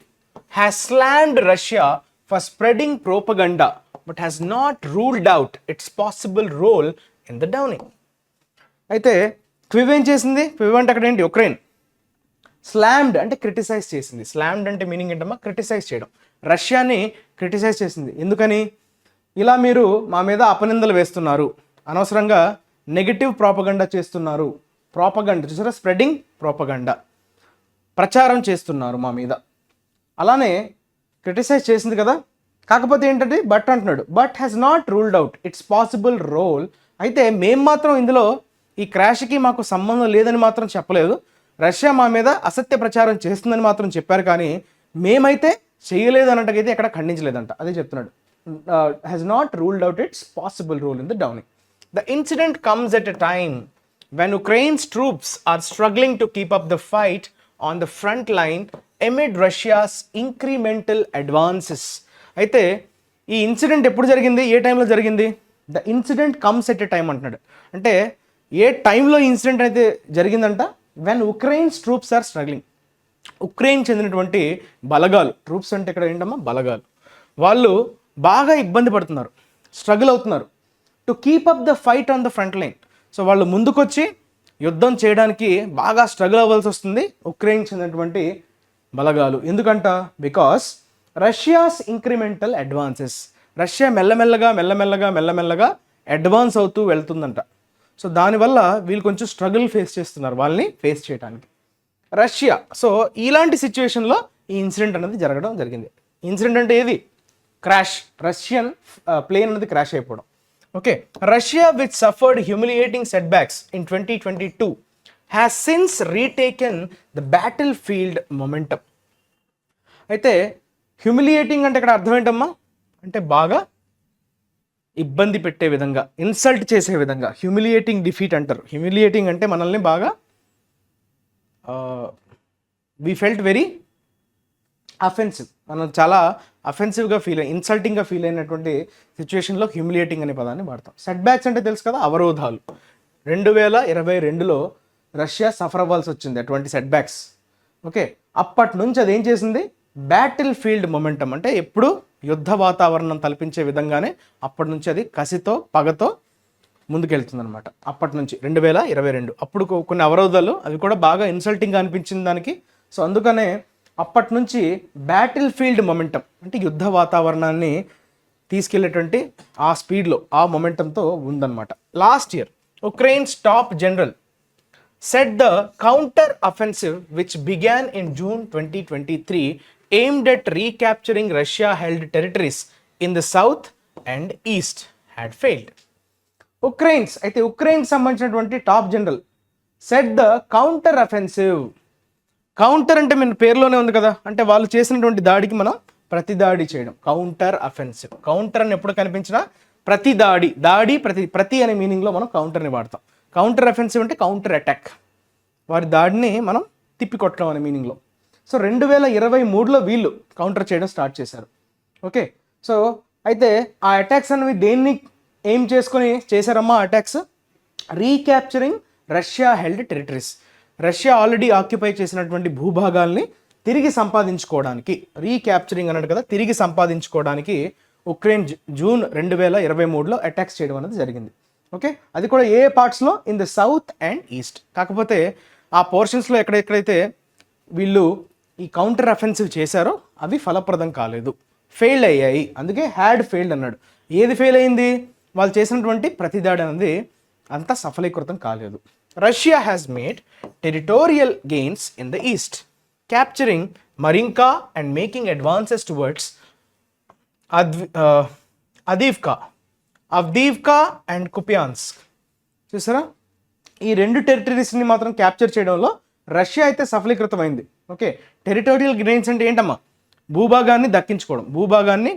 has slammed Russia for spreading propaganda but has not ruled out its possible role in the downing. అయితే క్వివ్ ఏం చేసింది, క్వివ్ అంటే అక్కడ ఏంటి, ఉక్రెయిన్. స్లామ్డ్ అంటే క్రిటిసైజ్ చేసింది. స్లామ్డ్ అంటే మీనింగ్ ఏంటమ్మా, క్రిటిసైజ్ చేయడం. రష్యాని క్రిటిసైజ్ చేసింది. ఎందుకని, ఇలా మీరు మా మీద అపనిందలు వేస్తున్నారు, అనవసరంగా నెగిటివ్ ప్రాపగండా చేస్తున్నారు. ప్రాపగండా చూసారా, స్ప్రెడింగ్ ప్రాపగండా, ప్రచారం చేస్తున్నారు మా మీద. అలానే క్రిటిసైజ్ చేసింది కదా. కాకపోతే ఏంటంటే బట్ అంటున్నాడు, but has not ruled out its possible role. అయితే మేము మాత్రం ఇందులో ఈ క్రాష్కి మాకు సంబంధం లేదని మాత్రం చెప్పలేదు. రష్యా మా మీద అసత్య ప్రచారం చేస్తుందని మాత్రం చెప్పారు, కానీ మేమైతే చేయలేదు అన్నట్టుగైతే ఎక్కడ ఖండించలేదంట. అదే చెప్తున్నాడు, has not ruled out its possible role in the downing. The incident comes at a time when Ukraine's troops are struggling to keep up the fight on the front line amid Russia's incremental advances. అయితే ఈ ఇన్సిడెంట్ ఎప్పుడు జరిగింది, ఏ టైంలో జరిగింది? The incident comes at a time అంటున్నాడు. అంటే ఏ టైంలో ఇన్సిడెంట్ అయితే జరిగిందంట, when Ukraine's troops are struggling. Ukraine చెందినటువంటి బలగాలు, ట్రూప్స్ అంటే ఇక్కడ ఏంటమ్మా బలగాలు, వాళ్ళు బాగా ఇబ్బంది పడుతున్నారు, స్ట్రగుల్ అవుతున్నారు. To keep up the fight on the front line. So వాళ్ళు ముందుకొచ్చి యుద్ధం చేయడానికి బాగా స్ట్రగుల్ అవ్వాల్సి వస్తుంది ఉక్రెయిన్ చెందినటువంటి బలగాలు. ఎందుకంట, because Russia's incremental advances. Russia మెల్లమెల్లగా అడ్వాన్స్ అవుతూ వెళ్తుందంట. సో దానివల్ల వీళ్ళు కొంచెం స్ట్రగుల్ ఫేస్ చేస్తున్నారు వాళ్ళని ఫేస్ చేయడానికి రష్యా. సో ఇలాంటి సిచ్యువేషన్లో ఈ ఇన్సిడెంట్ అనేది జరగడం జరిగింది. ఇన్సిడెంట్ అంటే ఏది, క్రాష్, రష్యన్ ప్లేన్ అనేది క్రాష్ అయిపోవడం. Okay, Russia, which suffered humiliating setbacks in 2022, has since retaken the battlefield momentum. అయితే హ్యూమిలియేటింగ్ అంటే ఇక్కడ అర్థం ఏంటమ్మా, అంటే బాగా ఇబ్బంది పెట్టే విధంగా, ఇన్సల్ట్ చేసే విధంగా హ్యూమిలియేటింగ్ డిఫీట్ అంటారు. హ్యూమిలియేటింగ్ అంటే మనల్ని బాగా వీ ఫెల్ట్ వెరీ అఫెన్సివ్, మనం చాలా అఫెన్సివ్గా ఫీల్ అయ్యి, ఇన్సల్టింగ్గా ఫీల్ అయినటువంటి సిచ్యువేషన్లో హ్యూమిలియేటింగ్ అనే పదాన్ని వాడతాం. సెట్ బ్యాక్స్ అంటే తెలుసు కదా, అవరోధాలు. 2022లో రష్యా సఫర్ అవ్వాల్సి వచ్చింది అటువంటి సెట్ బ్యాక్స్. ఓకే, అప్పటి నుంచి అదేం చేసింది, బ్యాటిల్ ఫీల్డ్ మొమెంటం అంటే ఎప్పుడు యుద్ధ వాతావరణం కల్పించే విధంగానే అప్పటి నుంచి అది కసితో పగతో ముందుకెళ్తుంది అనమాట. అప్పటి నుంచి 2022 అప్పుడు కొన్ని అవరోధాలు, అవి కూడా బాగా ఇన్సల్టింగ్గా అనిపించింది దానికి. సో అందుకనే అప్పటి నుంచి బ్యాటిల్ ఫీల్డ్ మొమెంటం అంటే యుద్ధ వాతావరణాన్ని తీసుకెళ్లేటువంటి ఆ స్పీడ్లో, ఆ మొమెంటంతో ఉందన్నమాట. Last year Ukraine's top general set the counter offensive which began in June 2023 aimed at recapturing Russia held territories in the south and east had failed. Ukraine's అయితే ఉక్రెయిన్ సంబంధించినటువంటి top general set the counter offensive. Counter అంటే మన పేరులోనే ఉంది కదా, అంటే వాళ్ళు చేసినటువంటి దాడికి మనం ప్రతిదాడి చేయడం, కౌంటర్ అఫెన్సివ్. కౌంటర్ అని ఎప్పుడు కనిపించినా ప్రతిదాడి, దాడి ప్రతి అనే మీనింగ్లో మనం కౌంటర్ని వాడతాం. కౌంటర్ అఫెన్సివ్ అంటే కౌంటర్ అటాక్, వారి దాడిని మనం తిప్పికొట్టడం అనే మీనింగ్లో. సో 2023లో వీళ్ళు కౌంటర్ చేయడం స్టార్ట్ చేశారు. ఓకే, సో అయితే ఆ అటాక్స్ అనేవి దేన్ని ఏం చేసుకొని చేశారమ్మా attacks, recapturing Russia held territories. Russia already occupy చేసినటువంటి భూభాగాల్ని తిరిగి సంపాదించుకోవడానికి, రీక్యాప్చరింగ్ అన్నట్టు కదా, తిరిగి సంపాదించుకోవడానికి ఉక్రెయిన్ జూన్ 2023లో అటాక్స్ చేయడం అనేది జరిగింది. ఓకే, అది కూడా ఏ పార్ట్స్లో, in the south and east. కాకపోతే ఆ పోర్షన్స్లో ఎక్కడెక్కడైతే వీళ్ళు ఈ కౌంటర్ అఫెన్సివ్ చేశారో అవి ఫలప్రదం కాలేదు, ఫెయిల్ అయ్యాయి. అందుకే హ్యాడ్ ఫెయిల్డ్ అన్నాడు. ఏది ఫెయిల్ అయింది, వాళ్ళు చేసినటువంటి ప్రతిదాడి అనేది అంత సఫలీకృతం కాలేదు. Russia has made territorial gains in the east, capturing Marinka and making advances towards Avdiivka and Kupiansk. చూసారా, ఈ రెండు టెరిటరీస్ని మాత్రం క్యాప్చర్ చేయడంలో రష్యా అయితే సఫలీకృతమైంది. ఓకే, టెరిటోరియల్ గెయిన్స్ అంటే ఏంటమ్మా, భూభాగాన్ని దక్కించుకోవడం, భూభాగాన్ని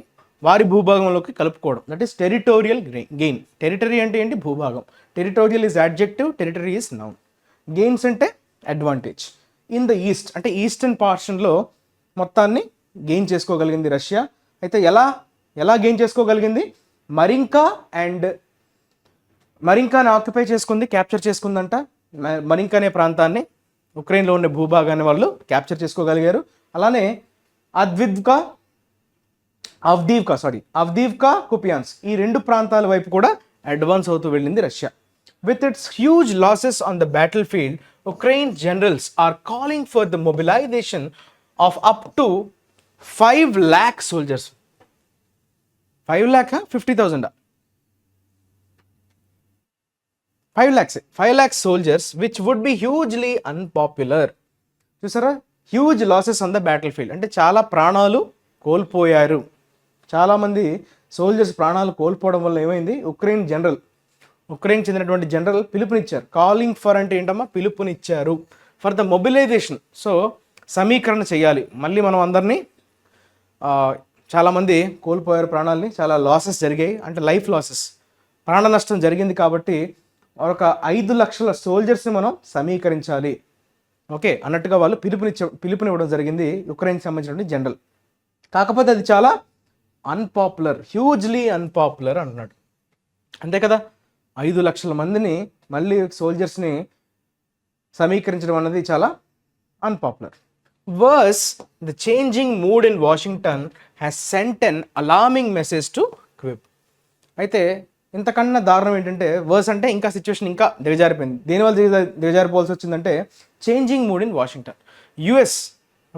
వారి భూభాగంలోకి కలుపుకోవడం, that is territorial gain. Territory అంటే ఏంటి, భూభాగం. Territorial is adjective, territory is noun. Gains అంటే అడ్వాంటేజ్. ఇన్ ద ఈస్ట్ అంటే ఈస్టర్న్ పార్షన్లో మొత్తాన్ని గెయిన్ చేసుకోగలిగింది రష్యా. అయితే ఎలా గెయిన్ చేసుకోగలిగింది? మరింకాని ఆక్యుపై చేసుకుంది, క్యాప్చర్ చేసుకుందంట. మరింకా అనే ప్రాంతాన్ని, ఉక్రెయిన్లో ఉండే భూభాగాన్ని వాళ్ళు క్యాప్చర్ చేసుకోగలిగారు. అలానే అవదీవ్కా, కుపియాన్స్ ఈ 2 ప్రాంతాల వైపు కూడా అడ్వాన్స్ అవుతూ వెళ్ళింది Russia. With its huge losses on the battlefield, Ukraine generals are calling for the mobilization of up to 5 lakh soldiers. 5 lakh 50,000 5 lakh soldiers, which would be hugely unpopular. చూసారా, huge losses on the battle field అంటే చాలా ప్రాణాలు కోల్పోయారు. చాలామంది సోల్జర్స్ ప్రాణాలు కోల్పోవడం వల్ల ఏమైంది, ఉక్రెయిన్ చెందినటువంటి జనరల్ పిలుపునిచ్చారు. కాలింగ్ ఫర్ అంటే ఏంటమ్మా, పిలుపునిచ్చారు ఫర్ ద మొబిలైజేషన్. సో సమీకరణ చేయాలి, మళ్ళీ మనం అందరినీ, చాలామంది కోల్పోయారు ప్రాణాలని, చాలా లాసెస్ జరిగాయి, అంటే లైఫ్ లాసెస్, ప్రాణ నష్టం జరిగింది. కాబట్టి ఒక 5 లక్షల సోల్జర్స్ని మనం సమీకరించాలి, ఓకే అన్నట్టుగా వాళ్ళు పిలుపునివ్వడం జరిగింది ఉక్రెయిన్కి సంబంధించినటువంటి జనరల్. కాకపోతే అది చాలా హ్యూజ్లీ అన్పాపులర్ అంటున్నాడు. అంతే కదా, 5 లక్షల మందిని మళ్ళీ సోల్జర్స్ని సమీకరించడం అన్నది చాలా unpopular. Worse the changing mood in Washington has sent an alarming message to Kyiv. అయితే ఇంతకన్నా దారుణం ఏంటంటే, వర్స్ అంటే ఇంకా సిచ్యువేషన్ ఇంకా దిగజారిపోయింది. దేనివల్ల దిగజారిపోవాల్సి వచ్చిందంటే, changing mood in Washington, US.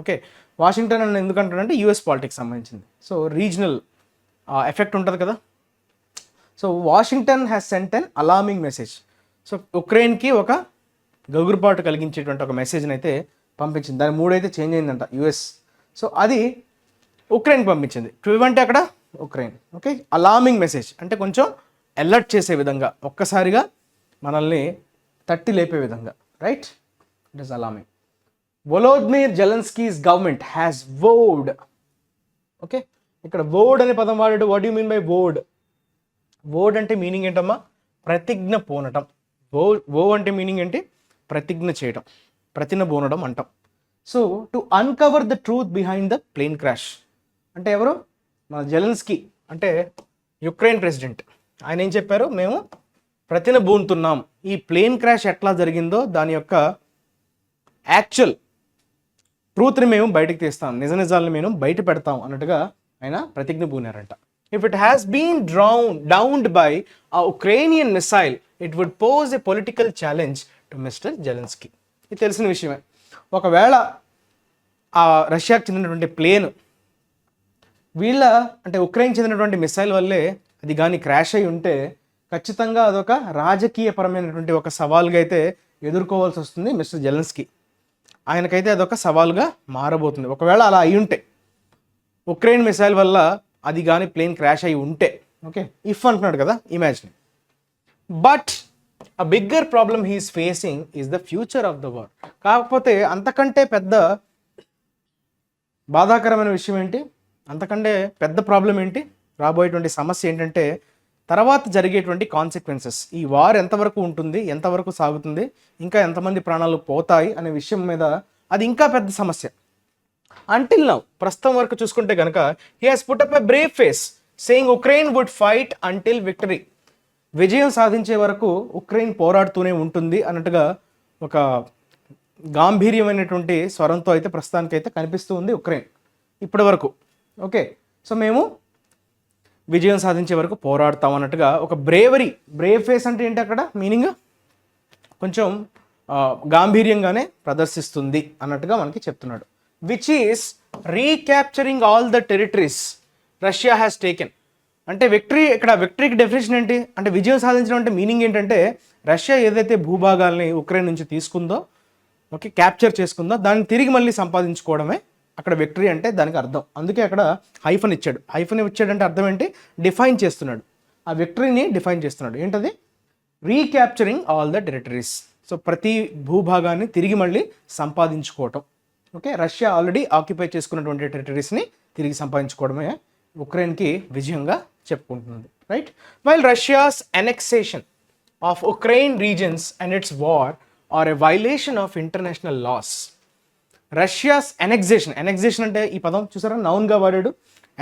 Okay, Washington అని ఎందుకంటారంటే యుఎస్ పాలిటిక్స్ సంబంధించింది. సో రీజనల్ ఎఫెక్ట్ ఉంటుంది కదా. So Washington has sent an alarming message. So ఉక్రెయిన్కి ఒక గగురుపాటు కలిగించేటువంటి ఒక మెసేజ్ని అయితే పంపించింది. దాని మూడ్ అయితే చేంజ్ అయిందంట యుఎస్. సో అది ఉక్రెయిన్కి పంపించింది. క్వివ్ అంటే అక్కడ ఉక్రెయిన్. ఓకే, అలార్మింగ్ మెసేజ్ అంటే కొంచెం అలర్ట్ చేసే విధంగా, ఒక్కసారిగా మనల్ని తట్టి లేపే విధంగా, right? It is alarming. Volodymyr Zelensky's government has vowed. Okay, ఇక్కడ వోడ్ అనే పదం వాడాడు. What you mean by vowed? Vowed అంటే మీనింగ్ ఏంటమ్మా, ప్రతిజ్ఞ పూనటం. వో అంటే మీనింగ్ ఏంటి, ప్రతిజ్ఞ చేయటం, ప్రతిజ్ఞ పూనడం అంటాం. So to uncover the truth behind the plane crash అంటే ఎవరు, మన జెలెన్స్కీ అంటే యుక్రెయిన్ ప్రెసిడెంట్. ఆయన ఏం చెప్పారు, మేము ప్రతిజ్ఞ పూనుతున్నాం, ఈ ప్లేన్ క్రాష్ ఎట్లా జరిగిందో దాని యొక్క యాక్చువల్ ట్రూత్ని మేము బయటకు తీస్తాం, నిజాలను మేము బయట పెడతాం అన్నట్టుగా ఆయన ప్రతిజ్ఞ పూనారంట. If it has been downed by a Ukrainian missile, it would pose a political challenge to Mr. Zelensky. ఇది తెలిసిన విషయమే. ఒకవేళ ఆ రష్యాకు చెందినటువంటి ప్లేన్ అంటే ఉక్రెయిన్ చెందినటువంటి మిసైల్ వల్లే అది కానీ క్రాష్ అయి ఉంటే ఖచ్చితంగా అదొక రాజకీయపరమైనటువంటి ఒక సవాల్గా అయితే ఎదుర్కోవాల్సి వస్తుంది మిస్టర్ జెలెన్స్కీ. ఆయనకైతే అదొక సవాల్గా మారబోతుంది. ఒకవేళ అలా అయి ఉంటే, ఉక్రెయిన్ మిసైల్ వల్ల అది కానీ ప్లేన్ క్రాష్ అయి ఉంటే, ఓకే ఇఫ్ అంటున్నాడు కదా, imagine. But a bigger problem he's facing is the future of the war. కాకపోతే అంతకంటే పెద్ద బాధాకరమైన విషయం ఏంటి, అంతకంటే పెద్ద ప్రాబ్లం ఏంటి, రాబోయేటువంటి సమస్య ఏంటంటే తర్వాత జరిగేటువంటి కాన్సిక్వెన్సెస్. ఈ వార్ ఎంతవరకు ఉంటుంది, ఎంతవరకు సాగుతుంది, ఇంకా ఎంతమంది ప్రాణాలు పోతాయి అనే విషయం మీద అది ఇంకా పెద్ద సమస్య. అంటిల్ నౌ, ప్రస్తుతం వరకు చూసుకుంటే కనుక, he has put up a brave face saying Ukraine would fight until victory. విజయం సాధించే వరకు ఉక్రెయిన్ పోరాడుతూనే ఉంటుంది అన్నట్టుగా ఒక గాంభీర్యమైనటువంటి స్వరంతో అయితే ప్రస్తుతానికైతే కనిపిస్తూ ఉంది ఉక్రెయిన్ ఇప్పటి వరకు. ఓకే, సో మేము విజయం సాధించే వరకు పోరాడతాం అన్నట్టుగా ఒక బ్రేవ్ ఫేస్ అంటే ఏంటి అక్కడ మీనింగ్, కొంచెం గాంభీర్యంగానే ప్రదర్శిస్తుంది అన్నట్టుగా మనకి చెప్తున్నాడు. Which is recapturing all the territories Russia has taken. అంటే విక్టరీకి డెఫినేషన్ ఏంటి అంటే, విజయం సాధించడం అంటే మీనింగ్ ఏంటంటే, రష్యా ఏదైతే భూభాగాల్ని ఉక్రెయిన్ నుంచి తీసుకుందో, ఓకే క్యాప్చర్ చేసుకుందో, దాన్ని తిరిగి మళ్ళీ సంపాదించుకోవడమే అక్కడ విక్టరీ అంటే దానికి అర్థం. అందుకే అక్కడ హైఫన్ ఇచ్చాడంటే అర్థం ఏంటి, డిఫైన్ చేస్తున్నాడు, ఆ విక్టరీని డిఫైన్ చేస్తున్నాడు. ఏంటది, recapturing all the territories. So ప్రతి భూభాగాన్ని తిరిగి మళ్ళీ సంపాదించుకోవటం. ఓకే, రష్యా ఆల్రెడీ ఆక్యుపై చేసుకున్నటువంటి టెరిటరీస్ని తిరిగి సంపాదించుకోవడమే ఉక్రెయిన్కి విజయంగా చెప్పుకుంటున్నది, right? While Russia's annexation of Ukraine regions and its war are a violation of international laws. Russia's annexation అంటే ఈ పదం చూసారా, నౌన్గా వాడాడు.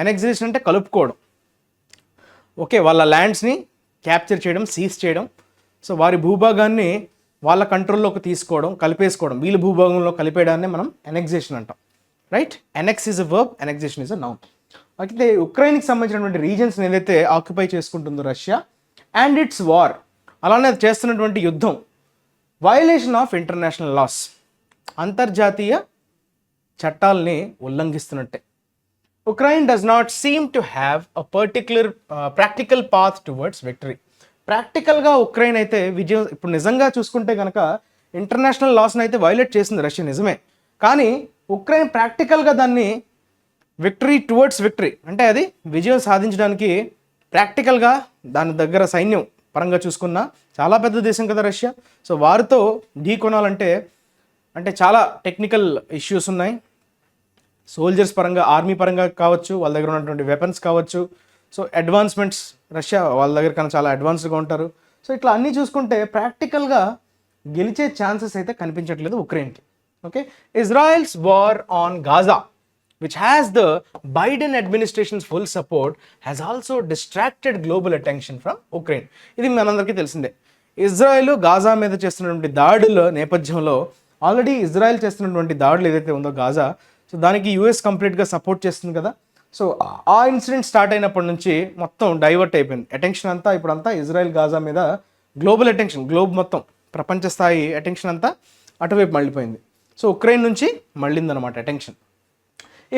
ఎనెక్సేషన్ అంటే కలుపుకోవడం. ఓకే, వాళ్ళ ల్యాండ్స్ని క్యాప్చర్ చేయడం, సీజ్ చేయడం. సో వారి భూభాగాన్ని వాళ్ళ కంట్రోల్లోకి తీసుకోవడం, కలిపేసుకోవడం, వీళ్ళ భూభాగంలో కలిపేయడాన్ని మనం ఎనెక్సేషన్ అంటాం. Right, annex is a verb, annexation is a noun. అయితే ఉక్రెయిన్కి సంబంధించినటువంటి రీజన్స్ ఏదైతే ఆక్యుపై చేసుకుంటుందో రష్యా అండ్ ఇట్స్ వార్, అలానే అది చేస్తున్నటువంటి యుద్ధం వయలేషన్ ఆఫ్ ఇంటర్నేషనల్ లాస్, అంతర్జాతీయ చట్టాలని ఉల్లంఘిస్తున్నట్టే. Ukraine does not seem to have a particular practical path towards victory. ప్రాక్టికల్గా ఉక్రెయిన్ అయితే విజయం, ఇప్పుడు నిజంగా చూసుకుంటే కనుక ఇంటర్నేషనల్ లాస్ని అయితే వైలేట్ చేసింది రష్యా, నిజమే. కానీ ఉక్రెయిన్ ప్రాక్టికల్గా దాన్ని విక్టరీ టువర్డ్స్ విక్టరీ అంటే అది విజయం సాధించడానికి ప్రాక్టికల్గా దాని దగ్గర సైన్యం పరంగా చూసుకున్నా చాలా పెద్ద దేశం కదా రష్యా. సో వారితో ఢీ కొనాలంటే అంటే చాలా టెక్నికల్ ఇష్యూస్ ఉన్నాయి. సోల్జర్స్ పరంగా, ఆర్మీ పరంగా కావచ్చు, వాళ్ళ దగ్గర ఉన్నటువంటి వెపన్స్ కావచ్చు. సో అడ్వాన్స్మెంట్స్ రష్యా వాళ్ళ దగ్గర కన్నా చాలా అడ్వాన్స్డ్గా ఉంటారు. సో ఇట్లా అన్నీ చూసుకుంటే ప్రాక్టికల్గా గెలిచే ఛాన్సెస్ అయితే కనిపించట్లేదు ఉక్రెయిన్కి. Okay, Israel's war on Gaza which has the Biden administration's full support has also distracted global attention from Ukraine. ఇది మనందరికీ తెలిసిందే. ఇజ్రాయెల్ గాజా మీద చేస్తున్నటువంటి దాడుల నేపథ్యంలో ఆల్రెడీ ఇజ్రాయెల్ చేస్తున్నటువంటి దాడులు ఏదైతే ఉందో గాజా, సో దానికి యూఎస్ కంప్లీట్గా సపోర్ట్ చేస్తుంది కదా. సో ఆ ఇన్సిడెంట్ స్టార్ట్ అయినప్పటి నుంచి మొత్తం డైవర్ట్ అయిపోయింది అటెన్షన్ అంతా. ఇప్పుడంతా ఇజ్రాయెల్ గాజా మీద గ్లోబల్ అటెన్షన్, గ్లోబ్ మొత్తం ప్రపంచ స్థాయి అటెన్షన్ అంతా అటువైపు మళ్ళీపోయింది. సో ఉక్రెయిన్ నుంచి మళ్ళిందనమాట attention.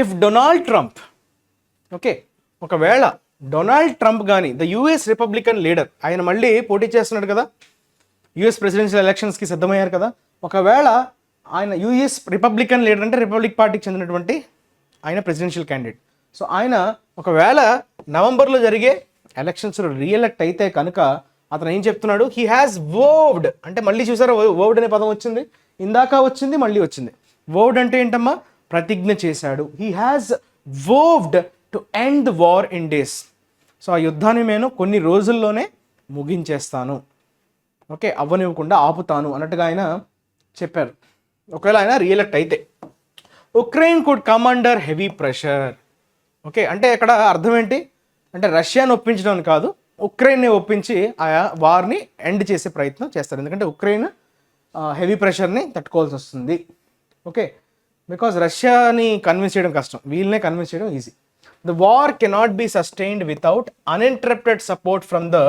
If Donald Trump, okay, ఒకవేళ డొనాల్డ్ ట్రంప్ కానీ ద యూఎస్ రిపబ్లికన్ లీడర్, ఆయన మళ్ళీ పోటీ చేస్తున్నాడు కదా, యూఎస్ ప్రెసిడెన్షియల్ ఎలక్షన్స్కి సిద్ధమయ్యారు కదా, ఒకవేళ ఆయన యూఎస్ రిపబ్లికన్ లీడర్ అంటే రిపబ్లిక్ పార్టీకి చెందినటువంటి ఆయన ప్రెసిడెన్షియల్ క్యాండిడేట్. సో ఆయన ఒకవేళ నవంబర్లో జరిగే ఎలక్షన్స్లో రీఎలెక్ట్ అయితే కనుక అతను ఏం చెప్తున్నాడు, హీ హ్యాస్ వోవ్డ్ అంటే మళ్ళీ చూసారా వోవ్డ్ అనే పదం వచ్చింది, ఇందాక వచ్చింది మళ్ళీ వచ్చింది. వోవ్డ్ అంటే ఏంటమ్మా, ప్రతిజ్ఞ చేశాడు. He has vowed to end the war in days. సో ఆ యుద్ధాన్ని నేను కొన్ని రోజుల్లోనే ముగించేస్తాను, ఓకే, అవ్వనివ్వకుండా ఆపుతాను అన్నట్టుగా ఆయన చెప్పారు. ఒకవేళ ఆయన రీఎలెక్ట్ అయితే Ukraine could come under heavy pressure. Okay, అంటే ఇక్కడ అర్థం ఏంటి అంటే రష్యాను ఒప్పించడం కాదు, ఉక్రెయిన్ని ఒప్పించి ఆ వార్ని ఎండ్ చేసే ప్రయత్నం చేస్తారు. ఎందుకంటే ఉక్రెయిన్ హెవీ ప్రెషర్ని తట్టుకోవాల్సి వస్తుంది. ఓకే, బికాజ్ రష్యాని కన్విన్స్ చేయడం కష్టం, వీళ్ళనే కన్విన్స్ చేయడం easy. The war cannot be sustained without uninterrupted support from the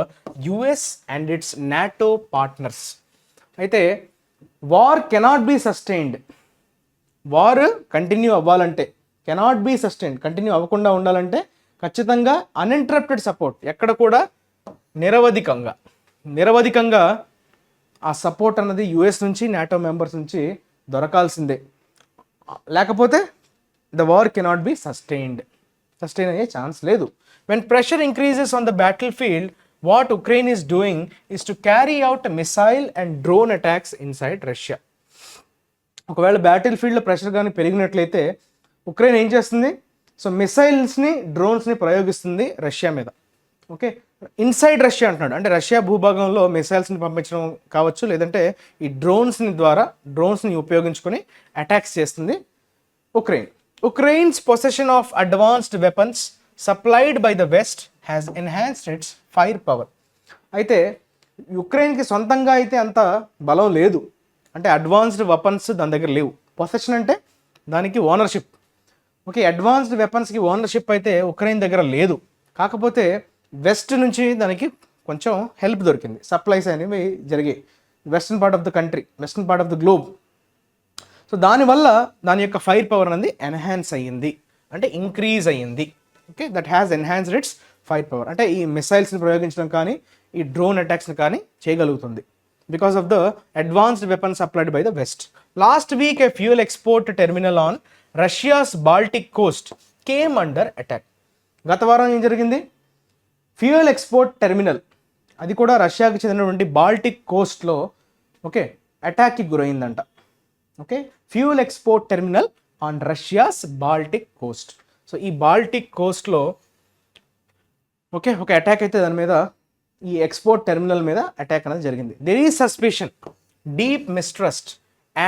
US and its NATO partners. అయితే war cannot be sustained, war continue అవ్వాలంటే, కెనాట్ బీ సస్టైన్డ్ కంటిన్యూ అవ్వకుండా ఉండాలంటే ఖచ్చితంగా అన్ఇంటరప్టెడ్ సపోర్ట్, ఎక్కడ కూడా నిరవధికంగా ఆ సపోర్ట్ అన్నది యుఎస్ నుంచి నాటో మెంబర్స్ నుంచి దొరకాల్సిందే. లేకపోతే the war cannot be sustain అయ్యే ఛాన్స్ లేదు. When pressure increases on the battle field, what Ukraine is doing is to carry out missile and drone attacks inside Russia. ఒకవేళ బ్యాటిల్ ఫీల్డ్లో ప్రెషర్ కానీ పెరిగినట్లయితే ఉక్రెయిన్ ఏం చేస్తుంది, సో మిసైల్స్ని, డ్రోన్స్ని ప్రయోగిస్తుంది రష్యా మీద. ఓకే, ఇన్సైడ్ రష్యా అంటున్నాడు, అంటే రష్యా భూభాగంలో మిసైల్స్ని పంపించడం కావచ్చు, లేదంటే ఈ డ్రోన్స్ని ఉపయోగించుకొని అటాక్స్ చేస్తుంది Ukraine. Ukraine's possession of advanced weapons supplied by the west has enhanced it's fire power. అయితే ఉక్రెయిన్కి సొంతంగా అయితే అంత బలం లేదు, అంటే అడ్వాన్స్డ్ వెపన్స్ దాని దగ్గర లేవు. పొసెషన్ అంటే దానికి ఓనర్షిప్. ఓకే, అడ్వాన్స్డ్ వెపన్స్కి ఓనర్షిప్ అయితే ఉక్రెయిన్ దగ్గర లేదు, కాకపోతే వెస్ట్ నుంచి దానికి కొంచెం హెల్ప్ దొరికింది, సప్లైస్ అనేవి జరిగాయి western part of the country, western part of the globe. So దానివల్ల దాని యొక్క ఫైర్ పవర్ అనేది ఎన్హాన్స్ అయ్యింది, అంటే ఇంక్రీజ్ అయ్యింది. Okay, that has enhanced it's fire power, అంటే ఈ మిసైల్స్ని ప్రయోగించడం కానీ ఈ డ్రోన్ అటాక్స్ని కానీ చేయగలుగుతుంది because of the advanced weapons supplied by the west. Last week a fuel export terminal on Russia's Baltic coast came under attack. గత వారం ఏం జరిగింది, ఫ్యూయల్ ఎక్స్పోర్ట్ టెర్మినల్ అది కూడా రష్యాకి చెందినటువంటి బాల్టిక్ కోస్ట్లో ఓకే అటాక్కి గురైందంట. Okay, fuel export terminal on Russia's Baltic coast. So ఈ బాల్టిక్ కోస్ట్లో ఓకే ఒక అటాక్ అయితే దాని మీద, ఈ ఎక్స్పోర్ట్ టెర్మినల్ మీద అటాక్ అనేది జరిగింది. There is suspicion, deep mistrust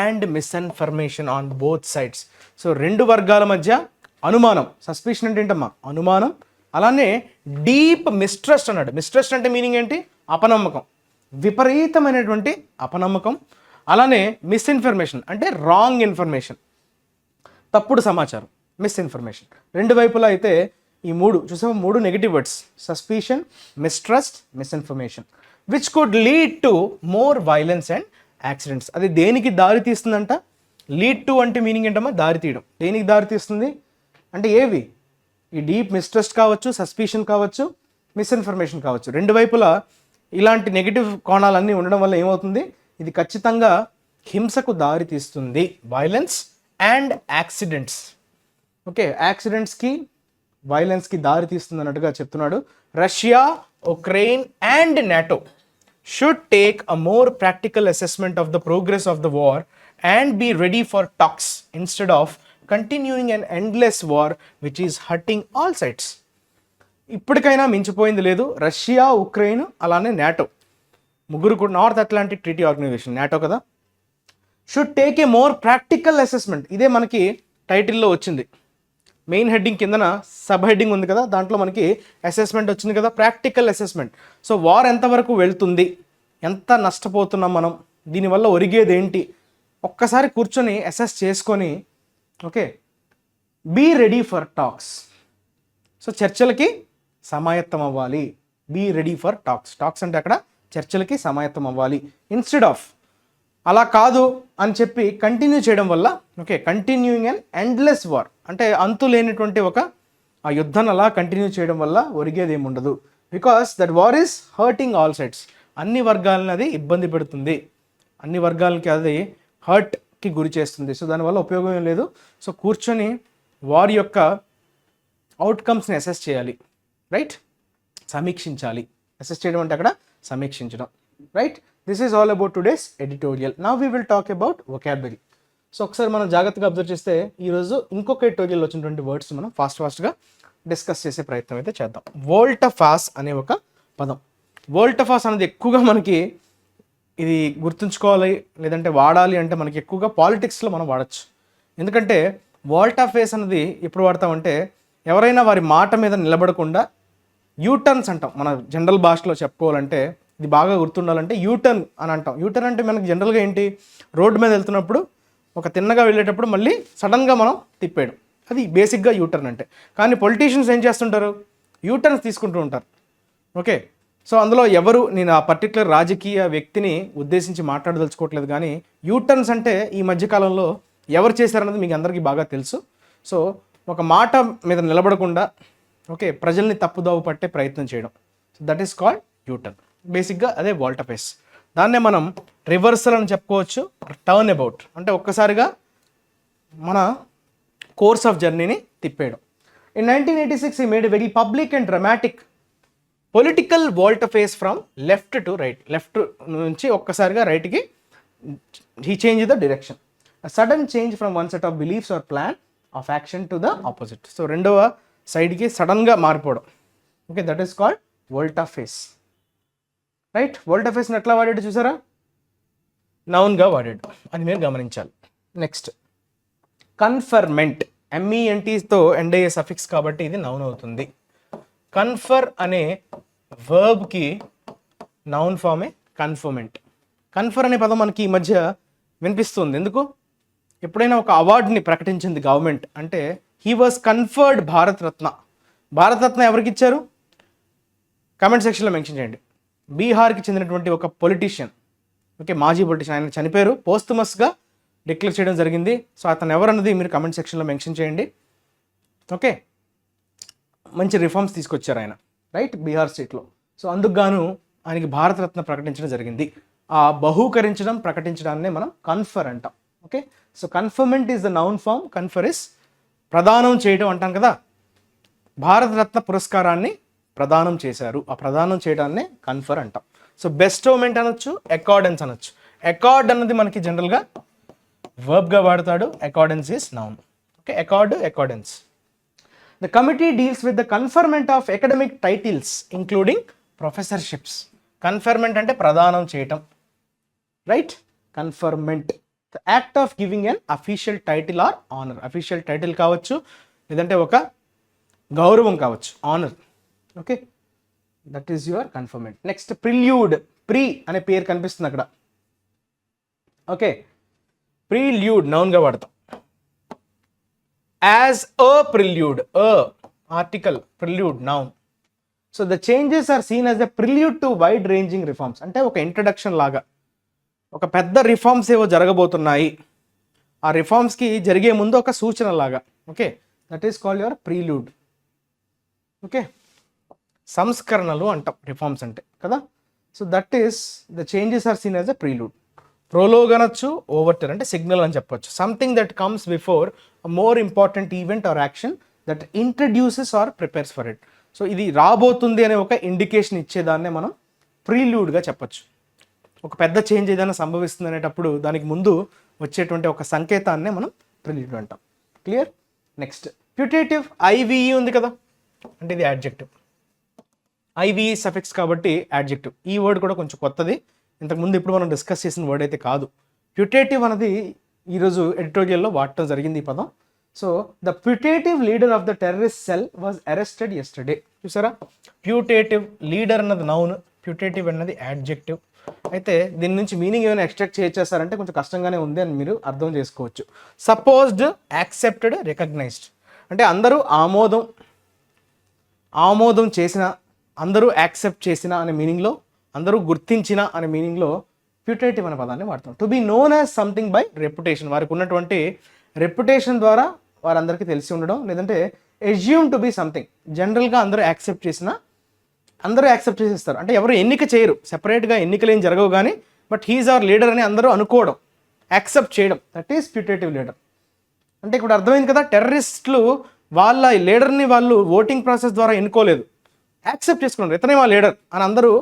and misinformation on both sides. So రెండు వర్గాల మధ్య అనుమానం, సస్పిషన్ అంటే ఏంటమ్మా అనుమానం, అలానే డీప్ మిస్ట్రస్ట్ అన్నాడు. మిస్ట్రస్ట్ అంటే మీనింగ్ ఏంటి? అపనమ్మకం, విపరీతమైనటువంటి అపనమ్మకం. అలానే మిస్ఇన్ఫర్మేషన్ అంటే రాంగ్ ఇన్ఫర్మేషన్, తప్పుడు సమాచారం, మిస్ఇన్ఫర్మేషన్. రెండు వైపులా అయితే ఈ మూడు చూసాము, మూడు negative words: suspicion, mistrust, misinformation, which could lead to more violence and accidents. అది దేనికి దారి తీస్తుందంట? లీడ్ టు అంటే మీనింగ్ ఏంటమ్మా? దారి తీయడం. దేనికి దారి తీస్తుంది అంటే ఏవి? ఈ డీప్ మిస్ట్రస్ట్ కావచ్చు, సస్పిషన్ కావచ్చు, మిస్ఇన్ఫర్మేషన్ కావచ్చు. రెండు వైపులా ఇలాంటి నెగిటివ్ కోణాలన్నీ ఉండడం వల్ల ఏమవుతుంది? ఇది ఖచ్చితంగా హింసకు దారి తీస్తుంది, వైలెన్స్ అండ్ యాక్సిడెంట్స్. ఓకే, యాక్సిడెంట్స్కి వైలెన్స్కి దారి తీస్తుంది అన్నట్టుగా చెప్తున్నాడు. Russia, Ukraine and NATO should take a more practical assessment of the progress of the war and be ready for talks instead of continuing an endless war which is hurting all sides. ఇప్పటికైనా మించిపోయింది లేదు. రష్యా, ఉక్రెయిన్ అలానే నాటో ముగ్గురు కూడా, North Atlantic Treaty Organization NATO కదా, should take a more practical assessment. ఇదే మనకి టైటిల్లో వచ్చింది. మెయిన్ హెడ్డింగ్ కిందన సబ్ హెడ్డింగ్ ఉంది కదా, దాంట్లో మనకి అసెస్మెంట్ వచ్చింది కదా, ప్రాక్టికల్ అసెస్మెంట్. సో వార్ ఎంతవరకు వెళ్తుంది, ఎంత నష్టపోతున్నాం మనం, దీనివల్ల ఒరిగేది ఏంటి, ఒక్కసారి కూర్చొని అసెస్ చేసుకొని, okay, be ready for talks. So చర్చలకి సమాయత్తం అవ్వాలి. Be ready for talks. Talks అంటే అక్కడ చర్చలకి సమాయత్తం అవ్వాలి. ఇన్స్టెడ్ ఆఫ్ అలా కాదు అని చెప్పి కంటిన్యూ చేయడం వల్ల, okay, continuing and endless war అంటే అంతు లేనటువంటి ఒక ఆ యుద్ధాన్ని అలా కంటిన్యూ చేయడం వల్ల ఒరిగేది ఏముండదు. Because that war is hurting all sides. అన్ని వర్గాలను అది ఇబ్బంది పెడుతుంది, అన్ని వర్గాలకి అది హర్ట్కి గురి చేస్తుంది. సో దానివల్ల ఉపయోగం ఏం లేదు. సో కూర్చొని వార్ యొక్క అవుట్కమ్స్ని అసెస్ చేయాలి, రైట్, సమీక్షించాలి. అసెస్ చేయడం అంటే అక్కడ సమీక్షించడం, right. This is all about today's editorial. Now we will talk about vocabulary. So ఒకసారి మనం జాగ్రత్తగా అబ్జర్వ్ చేస్తే ఈరోజు ఇంకొక ఎడిటోరియల్ వచ్చినటువంటి వర్డ్స్ మనం ఫాస్ట్గా డిస్కస్ చేసే ప్రయత్నం అయితే చేద్దాం. వోల్టఫాస్ అనే ఒక పదం. వోల్టఫాస్ అనేది ఎక్కువగా మనకి ఇది గుర్తుంచుకోవాలి లేదంటే వాడాలి అంటే మనకి ఎక్కువగా పాలిటిక్స్లో మనం వాడచ్చు. ఎందుకంటే వోల్టాఫేస్ అనేది ఎప్పుడు వాడతామంటే ఎవరైనా వారి మాట మీద నిలబడకుండా యూటర్న్స్ అంటాం. మన జనరల్ భాషలో చెప్పుకోవాలంటే ఇది బాగా గుర్తుండాలంటే యూటర్న్ అని అంటాం. యూటర్న్ అంటే మనకు జనరల్గా ఏంటి, రోడ్డు మీద వెళ్తున్నప్పుడు ఒక తిన్నగా వెళ్ళేటప్పుడు మళ్ళీ సడన్గా మనం తిప్పేయడం, అది బేసిక్గా యూటర్న్ అంటే. కానీ పొలిటీషియన్స్ ఏం చేస్తుంటారు, యూటర్న్స్ తీసుకుంటూ ఉంటారు. ఓకే, సో అందులో ఎవరు, నేను ఆ పర్టికులర్ రాజకీయ వ్యక్తిని ఉద్దేశించి మాట్లాడదలుచుకోవట్లేదు, కానీ యూటర్న్స్ అంటే ఈ మధ్యకాలంలో ఎవరు చేశారన్నది మీకు అందరికీ బాగా తెలుసు. సో ఒక మాట మీద నిలబడకుండా, ఓకే, ప్రజల్ని తప్పుదోవ పట్టే ప్రయత్నం చేయడం, so that is called U turn. బేసిక్గా అదే వోల్టఫేస్. దాన్నే మనం రివర్సల్ అని చెప్పుకోవచ్చు, టర్న్ అబౌట్ అంటే ఒక్కసారిగా మన కోర్స్ ఆఫ్ జర్నీని తిప్పేయడం. In 1986 he made a very public and dramatic political volte-face from left to right. Left నుంచి ఒక్కసారిగా రైట్కి he changed the direction. A sudden change from one set of beliefs or plan of action to the opposite. So రెండవ సైడ్కి సడన్గా మారిపోవడం, okay, that is called volte-face, right. వోల్టాఫేస్ని ఎట్లా వాడాడు చూసారా, నౌన్గా వాడాడు, అది మీరు గమనించాలి. నెక్స్ట్ కన్ఫర్మెంట్, ఎంఈఎన్టీతో ఎండ్ అయ్యే సఫిక్స్ కాబట్టి ఇది నౌన్ అవుతుంది. కన్ఫర్ అనే వర్బ్కి నౌన్ ఫామే కన్ఫర్మెంట్. కన్ఫర్ అనే పదం మనకి ఈ మధ్య వినిపిస్తుంది. ఎందుకు? ఎప్పుడైనా ఒక అవార్డుని ప్రకటించింది గవర్నమెంట్ అంటే he was conferred Bharat Ratna. Bharat Ratna ఎవరికి ఇచ్చారు? కామెంట్ సెక్షన్లో మెన్షన్ చేయండి. బీహార్కి చెందినటువంటి ఒక పొలిటీషియన్, ఓకే, మాజీ పొలిటీషియన్, ఆయన చనిపోయారు, పోస్టుమస్గా డిక్లేర్ చేయడం జరిగింది. సో అతను ఎవరన్నది మీరు కామెంట్ సెక్షన్లో మెన్షన్ చేయండి. ఓకే, మంచి రిఫార్మ్స్ తీసుకొచ్చారు ఆయన, రైట్, బీహార్ స్టేట్లో. సో అందుకు గాను ఆయనకి భారతరత్న ప్రకటించడం జరిగింది. ఆ బహూకరించడం, ప్రకటించడాన్నే మనం కన్ఫర్ అంటాం. Okay, so conferment is the noun form, confer is ప్రదానం చేయడం అంటాం కదా. భారతరత్న పురస్కారాన్ని ప్రదానం చేశారు, ఆ ప్రదానం చేయడాన్నే కన్ఫర్ అంటాం. సో బెస్టోమెంట్ అనొచ్చు, అకార్డెన్స్ అనొచ్చు. అకార్డ్ అన్నది మనకి జనరల్గా వర్బ్గా వాడతాడు, accordance is noun. Okay, accord, accordance. The committee deals with the conferment of academic titles including professorships. Conferment అంటే ప్రదానం చేయటం, right, conferment. The act of giving an official title or honour. Official title కావచ్చు, లేదంటే ఒక గౌరవం కావచ్చు, honour. Okay, that is your conferment. Next prelude. Pre అనే పేరు కనిపిస్తుంది అక్కడ. ఓకే, ప్రిల్యూడ్ నౌన్గా వాడతాం. As a prelude, article, prelude noun. So the changes are seen as the prelude to wide ranging reforms. అంటే ఒక ఇంట్రడక్షన్ లాగా, ఒక పెద్ద రిఫార్మ్స్ ఏవో జరగబోతున్నాయి, ఆ రిఫార్మ్స్కి జరిగే ముందు ఒక సూచన లాగా. Okay, that is called your prelude. Okay, సంస్కరణలు అంటాం రిఫార్మ్స్ అంటే కదా. So that is the changes are seen as a prelude. Prologue అనొచ్చు, ఓవర్టర్ అంటే సిగ్నల్ అని చెప్పొచ్చు. Something that comes before a more important event or action that introduces or prepares for it. So ఇది రాబోతుంది అనే ఒక ఇండికేషన్ ఇచ్చేదాన్నే మనం ప్రీల్యూడ్గా చెప్పొచ్చు. ఒక పెద్ద చేంజ్ ఏదైనా సంభవిస్తుంది అనేటప్పుడు దానికి ముందు వచ్చేటువంటి ఒక సంకేతాన్నే మనం ప్రిల్యూడ్ అంటాం. క్లియర్? నెక్స్ట్ ప్యూటేటివ్. ఐవిఈ ఉంది కదా, అంటే ఇది యాడ్జెక్టివ్. ఐవిఈ సఫిక్స్ కాబట్టి యాడ్జెక్టివ్. ఈ వర్డ్ కూడా కొంచెం కొత్తది, ఇంతకుముందు ఇప్పుడు మనం డిస్కస్ చేసిన వర్డ్ అయితే కాదు. ప్యూటేటివ్ అనేది ఈరోజు ఎడిటోరియల్లో వాడటం జరిగింది ఈ పదం. So the putative leader of the terrorist cell was arrested yesterday. చూసారా, ప్యూటేటివ్ లీడర్ అన్నది నౌన్, ప్యూటేటివ్ అన్నది యాడ్జెక్టివ్. అయితే దీని నుంచి మీనింగ్ ఏమైనా ఎక్స్ట్రాక్ట్ చేసేస్తారంటే కొంచెం కష్టంగానే ఉంది అని మీరు అర్థం చేసుకోవచ్చు. సపోజ్డ్, యాక్సెప్టెడ్, రికగ్నైజ్డ్ అంటే అందరూ ఆమోదం చేసిన, అందరూ యాక్సెప్ట్ చేసిన అనే మీనింగ్లో, అందరూ గుర్తించిన అనే మీనింగ్లో ప్యూటేటివ్ అనే పదాన్ని వాడతాం. To be known as something by reputation. వారికి ఉన్నటువంటి రెప్యుటేషన్ ద్వారా వారందరికీ తెలిసి ఉండడం, లేదంటే ఎజ్యూమ్ టు బి సంథింగ్. జనరల్గా అందరూ యాక్సెప్ట్ చేసిన, అందరూ యాక్సెప్ట్ చేసేస్తారు. అంటే ఎవరు ఎన్నిక చేయరు, సెపరేట్గా ఎన్నికలు ఏం జరగవు కానీ, బట్ హీజ్ అవర్ లీడర్ అని అందరూ అనుకోవడం, యాక్సెప్ట్ చేయడం, దట్ ఈస్ ప్యూటేటివ్ లీడర్. అంటే ఇప్పుడు అర్థమైంది కదా, టెర్రరిస్టులు వాళ్ళ లీడర్ని వాళ్ళు ఓటింగ్ ప్రాసెస్ ద్వారా ఎన్నుకోలేదు, యాక్సెప్ట్ చేసుకున్నారు, ఇతనే మా లీడర్ అని అందరూ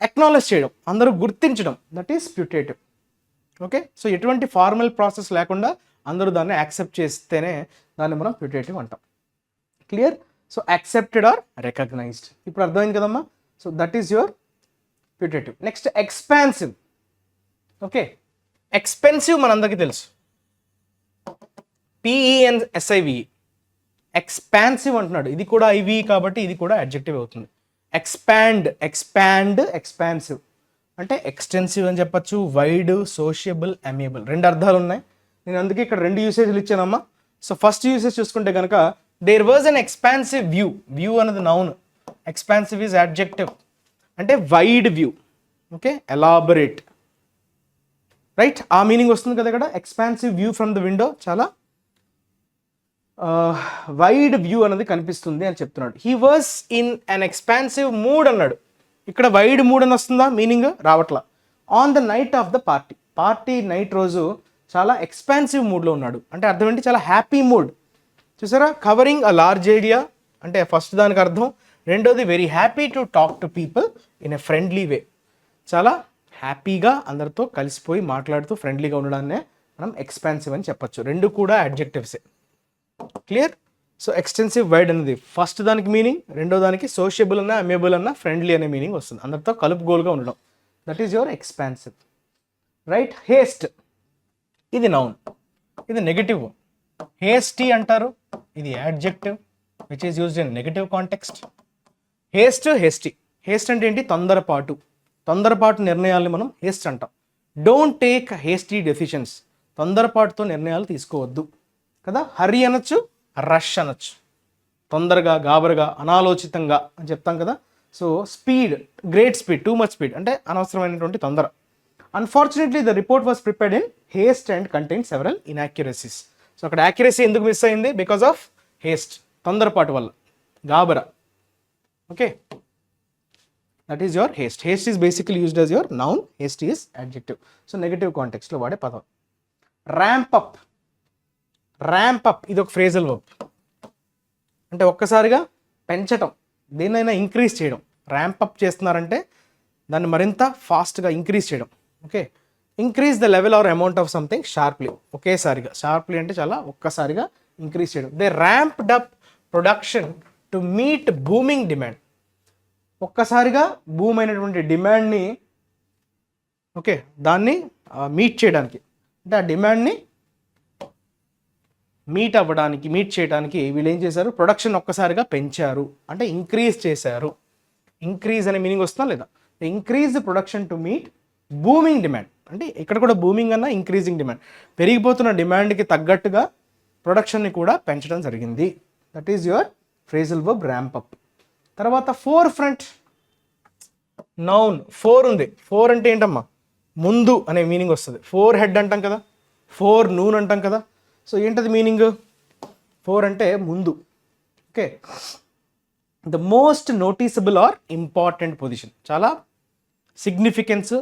అక్నాలెడ్జ్ చేయడం, అందరూ గుర్తించడం, that is putative. Okay, so ఎటువంటి ఫార్మల్ ప్రాసెస్ లేకుండా అందరూ దాన్ని యాక్సెప్ట్ చేస్తేనే దాన్ని మనం ప్యూటేటివ్ అంటాం. Clear? So accepted or recognized. ఇప్పుడు అర్థమైంది కదమ్మా. So that is your putative. Next expansive. Okay, expensive మనందరికీ తెలుసు, PENSIVE. ఎక్స్పాన్సివ్ అంటున్నాడు, ఇది కూడా ఐవి కాబట్టి ఇది కూడా అడ్జెక్టివ్ అవుతుంది. ఎక్స్పాండ్, ఎక్స్పాన్సివ్ అంటే ఎక్స్టెన్సివ్ అని చెప్పచ్చు, వైడ్, సోషియబుల్, అమియబుల్. రెండు అర్థాలు ఉన్నాయి. నేను అందుకే ఇక్కడ రెండు యూసేజ్లు ఇచ్చానమ్మా. సో ఫస్ట్ యూసేజ్ చూసుకుంటే కనుక there was an expansive view. View అనేది నౌన్, ఎక్స్పాన్సివ్ ఈజ్ అడ్జెక్టివ్. అంటే wide view. Okay, elaborate, right, ఆ మీనింగ్ వస్తుంది కదా ఇక్కడ. Expansive view from the window, చాలా వైడ్ వ్యూ అనేది కనిపిస్తుంది అని చెప్తున్నాడు. He was in an expansive mood అన్నాడు. ఇక్కడ వైడ్ మూడ్ అని వస్తుందా, మీనింగ్ రావట్లా. On the night of the party night రోజు చాలా ఎక్స్పాన్సివ్ మూడ్లో ఉన్నాడు. అంటే అర్థం ఏంటి, చాలా హ్యాపీ మూడ్. చూసారా, కవరింగ్ అ లార్జ్ ఏరియా అంటే ఫస్ట్ దానికి అర్థం. రెండోది very happy to talk to people in a friendly way. చాలా హ్యాపీగా అందరితో కలిసిపోయి మాట్లాడుతూ ఫ్రెండ్లీగా ఉండడాన్నే మనం ఎక్స్పాన్సివ్ అని చెప్పచ్చు. రెండు కూడా అడ్జెక్టివ్సే. క్లియర్? సో ఎక్స్టెన్సివ్, వైడ్ అనేది ఫస్ట్ దానికి మీనింగ్, రెండో దానికి సోషియబుల్ అన్నా, అమేబుల్ అన్నా, ఫ్రెండ్లీ అనే మీనింగ్ వస్తుంది, అందరితో కలుపుగోలుగా ఉండడం. That is your expansive. Right? Haste, ఇది నౌన్, ఇది నెగటివ్. హేస్టీ అంటారు, ఇది adjective which is used in negative context. Hasty. Haste అంటే ఏంటి, తొందరపాటు నిర్ణయాల్ని మనం హేస్ట్ అంటాం. Don't take hasty decisions. తొందరపాటుతో నిర్ణయాలు తీసుకోవద్దు కదా. హర్రీ అనొచ్చు, రష్ అనొచ్చు. తొందరగా, గాబరగా, అనాలోచితంగా అని చెప్తాం కదా. So speed, great speed, too much speed అంటే అనవసరమైనటువంటి తొందర. Unfortunately the report was prepared in haste and contain several inaccuracies. So అక్కడ యాక్యురసీ ఎందుకు మిస్ అయింది, బికాస్ ఆఫ్ హేస్ట్, తొందరపాటు వల్ల, గాబరా. Okay, that is your haste. Haste is basically used as your noun, haste is adjective. So negative కాంటెక్స్ట్లో వాడే పదం. ర్యాంప్ అప్, ఇది ఒక ఫ్రేజల్ వర్బ్. అంటే ఒక్కసారిగా పెంచటం, దేన్నైనా ఇంక్రీజ్ చేయడం. ర్యాంప్ అప్ చేస్తున్నారంటే దాన్ని మరింత ఫాస్ట్గా ఇంక్రీజ్ చేయడం. Okay, increase the level or amount of something sharply. ఒకేసారిగా, షార్ప్లీ అంటే చాలా ఒక్కసారిగా ఇంక్రీజ్ చేయడం. They ramped up production to meet booming demand. ఒక్కసారిగా బూమ్ అయినటువంటి డిమాండ్ని, ఓకే, దాన్ని మీట్ చేయడానికి అంటే ఆ డిమాండ్ని మీట్ చేయడానికి వీళ్ళు ఏం చేశారు, ప్రొడక్షన్ ఒక్కసారిగా పెంచారు, అంటే ఇంక్రీజ్ చేశారు. ఇంక్రీజ్ అనే మీనింగ్ వస్తుందా లేదా? Increase the production to meet booming demand. అంటే ఇక్కడ కూడా బూమింగ్ అన్న ఇంక్రీజింగ్ డిమాండ్, పెరిగిపోతున్న డిమాండ్కి తగ్గట్టుగా ప్రొడక్షన్ని కూడా పెంచడం జరిగింది. That is your phrasal verb ramp up. తర్వాత ఫోర్ ఫ్రంట్ నౌన్. ఫోర్ ఉంది, ఫోర్ అంటే ఏంటమ్మా, ముందు అనే మీనింగ్ వస్తుంది. ఫోర్ హెడ్ అంటాం కదా, ఫోర్ నూన్ అంటాం కదా. సో ఏంటది మీనింగ్? ఫోర్ అంటే ముందు. Okay, the most noticeable or important position, చాలా సిగ్నిఫికెన్స్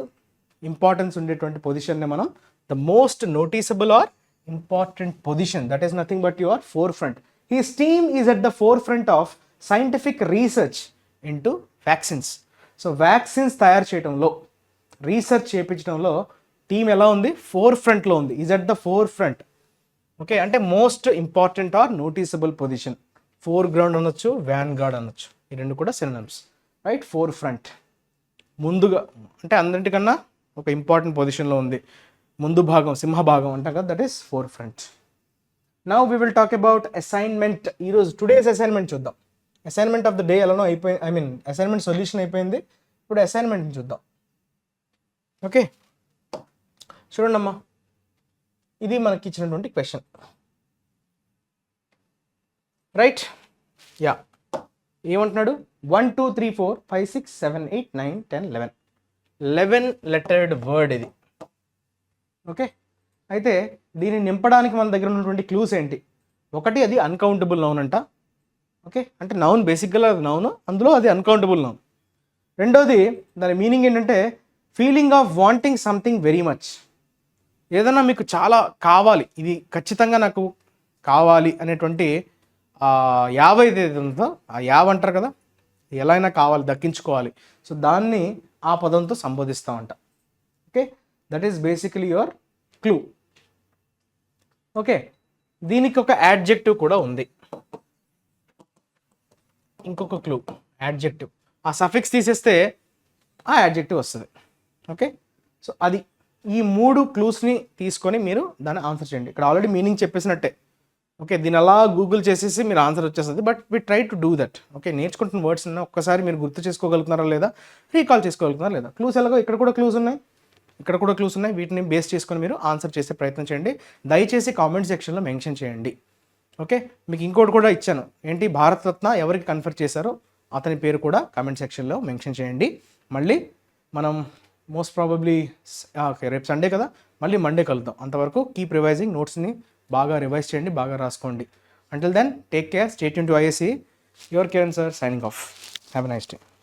ఇంపార్టెన్స్ ఉండేటువంటి పొజిషన్ని మనం the most noticeable or important position, that is nothing but your forefront. His team is at the forefront of scientific research into vaccines. So vaccines తయారు చేయడంలో, రీసెర్చ్ చేయించడంలో టీం ఎలా ఉంది? ఫోర్ ఫ్రంట్లో ఉంది. Is at the forefront. Okay, అంటే most important or noticeable position. Foreground అనొచ్చు, వ్యాన్ గార్డ్ అనొచ్చు, ఈ రెండు కూడా సినోనిమ్స్, రైట్? ఫోర్ ఫ్రంట్ ముందుగా, అంటే అందరికన్నా ఒక ఇంపార్టెంట్ పొజిషన్లో ఉంది, ముందు భాగం, సింహ భాగం అంటాం కదా, that is four front. Now we will talk about assignment. ఈరోజు టుడేస్ అసైన్మెంట్ చూద్దాం. అసైన్మెంట్ ఆఫ్ ద డే ఎలానో అయిపోయింది, ఐ మీన్ అసైన్మెంట్ సొల్యూషన్ అయిపోయింది, ఇప్పుడు అసైన్మెంట్ చూద్దాం. ఓకే, చూడండి అమ్మా, ఇది మనకి ఇచ్చినటువంటి క్వశ్చన్, రైట్? యా, ఏమంటున్నాడు? 1 2 3 4 5 6 7 8 9 10 11 లెటర్డ్ వర్డ్ ఇది. ఓకే, అయితే దీన్ని నింపడానికి మన దగ్గర ఉన్నటువంటి క్లూస్ ఏంటి? ఒకటి, అది అన్కౌంటబుల్ నౌన్ అంట. ఓకే, అంటే నౌన్ బేసిక్గా అది నౌన్, అందులో అది అన్కౌంటబుల్ నౌన్. రెండోది, దాని మీనింగ్ ఏంటంటే feeling of wanting something very much. ఏదన్నా మీకు చాలా కావాలి, ఇది ఖచ్చితంగా నాకు కావాలి అనేటువంటి యావ ఏదైతే ఉందో, ఆ యావ అంటారు కదా, ఎలా అయినా కావాలి, దక్కించుకోవాలి. సో దాన్ని ఆ పదంతో సంబోధిస్తామంట. Okay, that is basically your clue. Okay, దీనికి ఒక యాడ్జెక్టివ్ కూడా ఉంది, ఇంకొక క్లూ యాడ్జెక్టివ్. ఆ సఫిక్స్ తీసేస్తే ఆ యాడ్జెక్టివ్ వస్తుంది. ఓకే, సో అది ఈ మూడు క్లూస్ని తీసుకొని మీరు దాన్ని ఆన్సర్ చేయండి. ఇక్కడ ఆల్రెడీ మీనింగ్ చెప్పేసినట్టే. ఓకే, దీని అలా గూగుల్ చేసేసి మీరు ఆన్సర్ వచ్చేస్తుంది, but we try to do that. Okay, నేర్చుకుంటున్న వర్డ్స్ ఒక్కసారి మీరు గుర్తు చేసుకోగలుగుతున్నారా లేదా, రీకాల్ చేసుకోగలుగుతున్నారా లేదా. క్లూస్ ఎలాగో ఇక్కడ కూడా క్లూస్ ఉన్నాయి, ఇక్కడ కూడా క్లూస్ ఉన్నాయి, వీటిని బేస్ చేసుకొని మీరు ఆన్సర్ చేసే ప్రయత్నం చేయండి. దయచేసి కామెంట్ సెక్షన్లో మెన్షన్ చేయండి. ఓకే, మీకు ఇంకోటి కూడా ఇచ్చాను, ఏంటి, భారతరత్న ఎవరికి కన్ఫర్ చేశారో అతని పేరు కూడా కామెంట్ సెక్షన్లో మెన్షన్ చేయండి. మళ్ళీ మనం మోస్ట్ ప్రాబబ్లీ ఓకే రేపు సండే కదా, మళ్ళీ మండే కలుద్దాం. అంతవరకు కీప్ రివైజింగ్, నోట్స్ని బాగా రివైజ్ చేయండి, బాగా రాసుకోండి. Until then take care, stay tune to IAC. Your Kiran sir signing off. Have a nice day.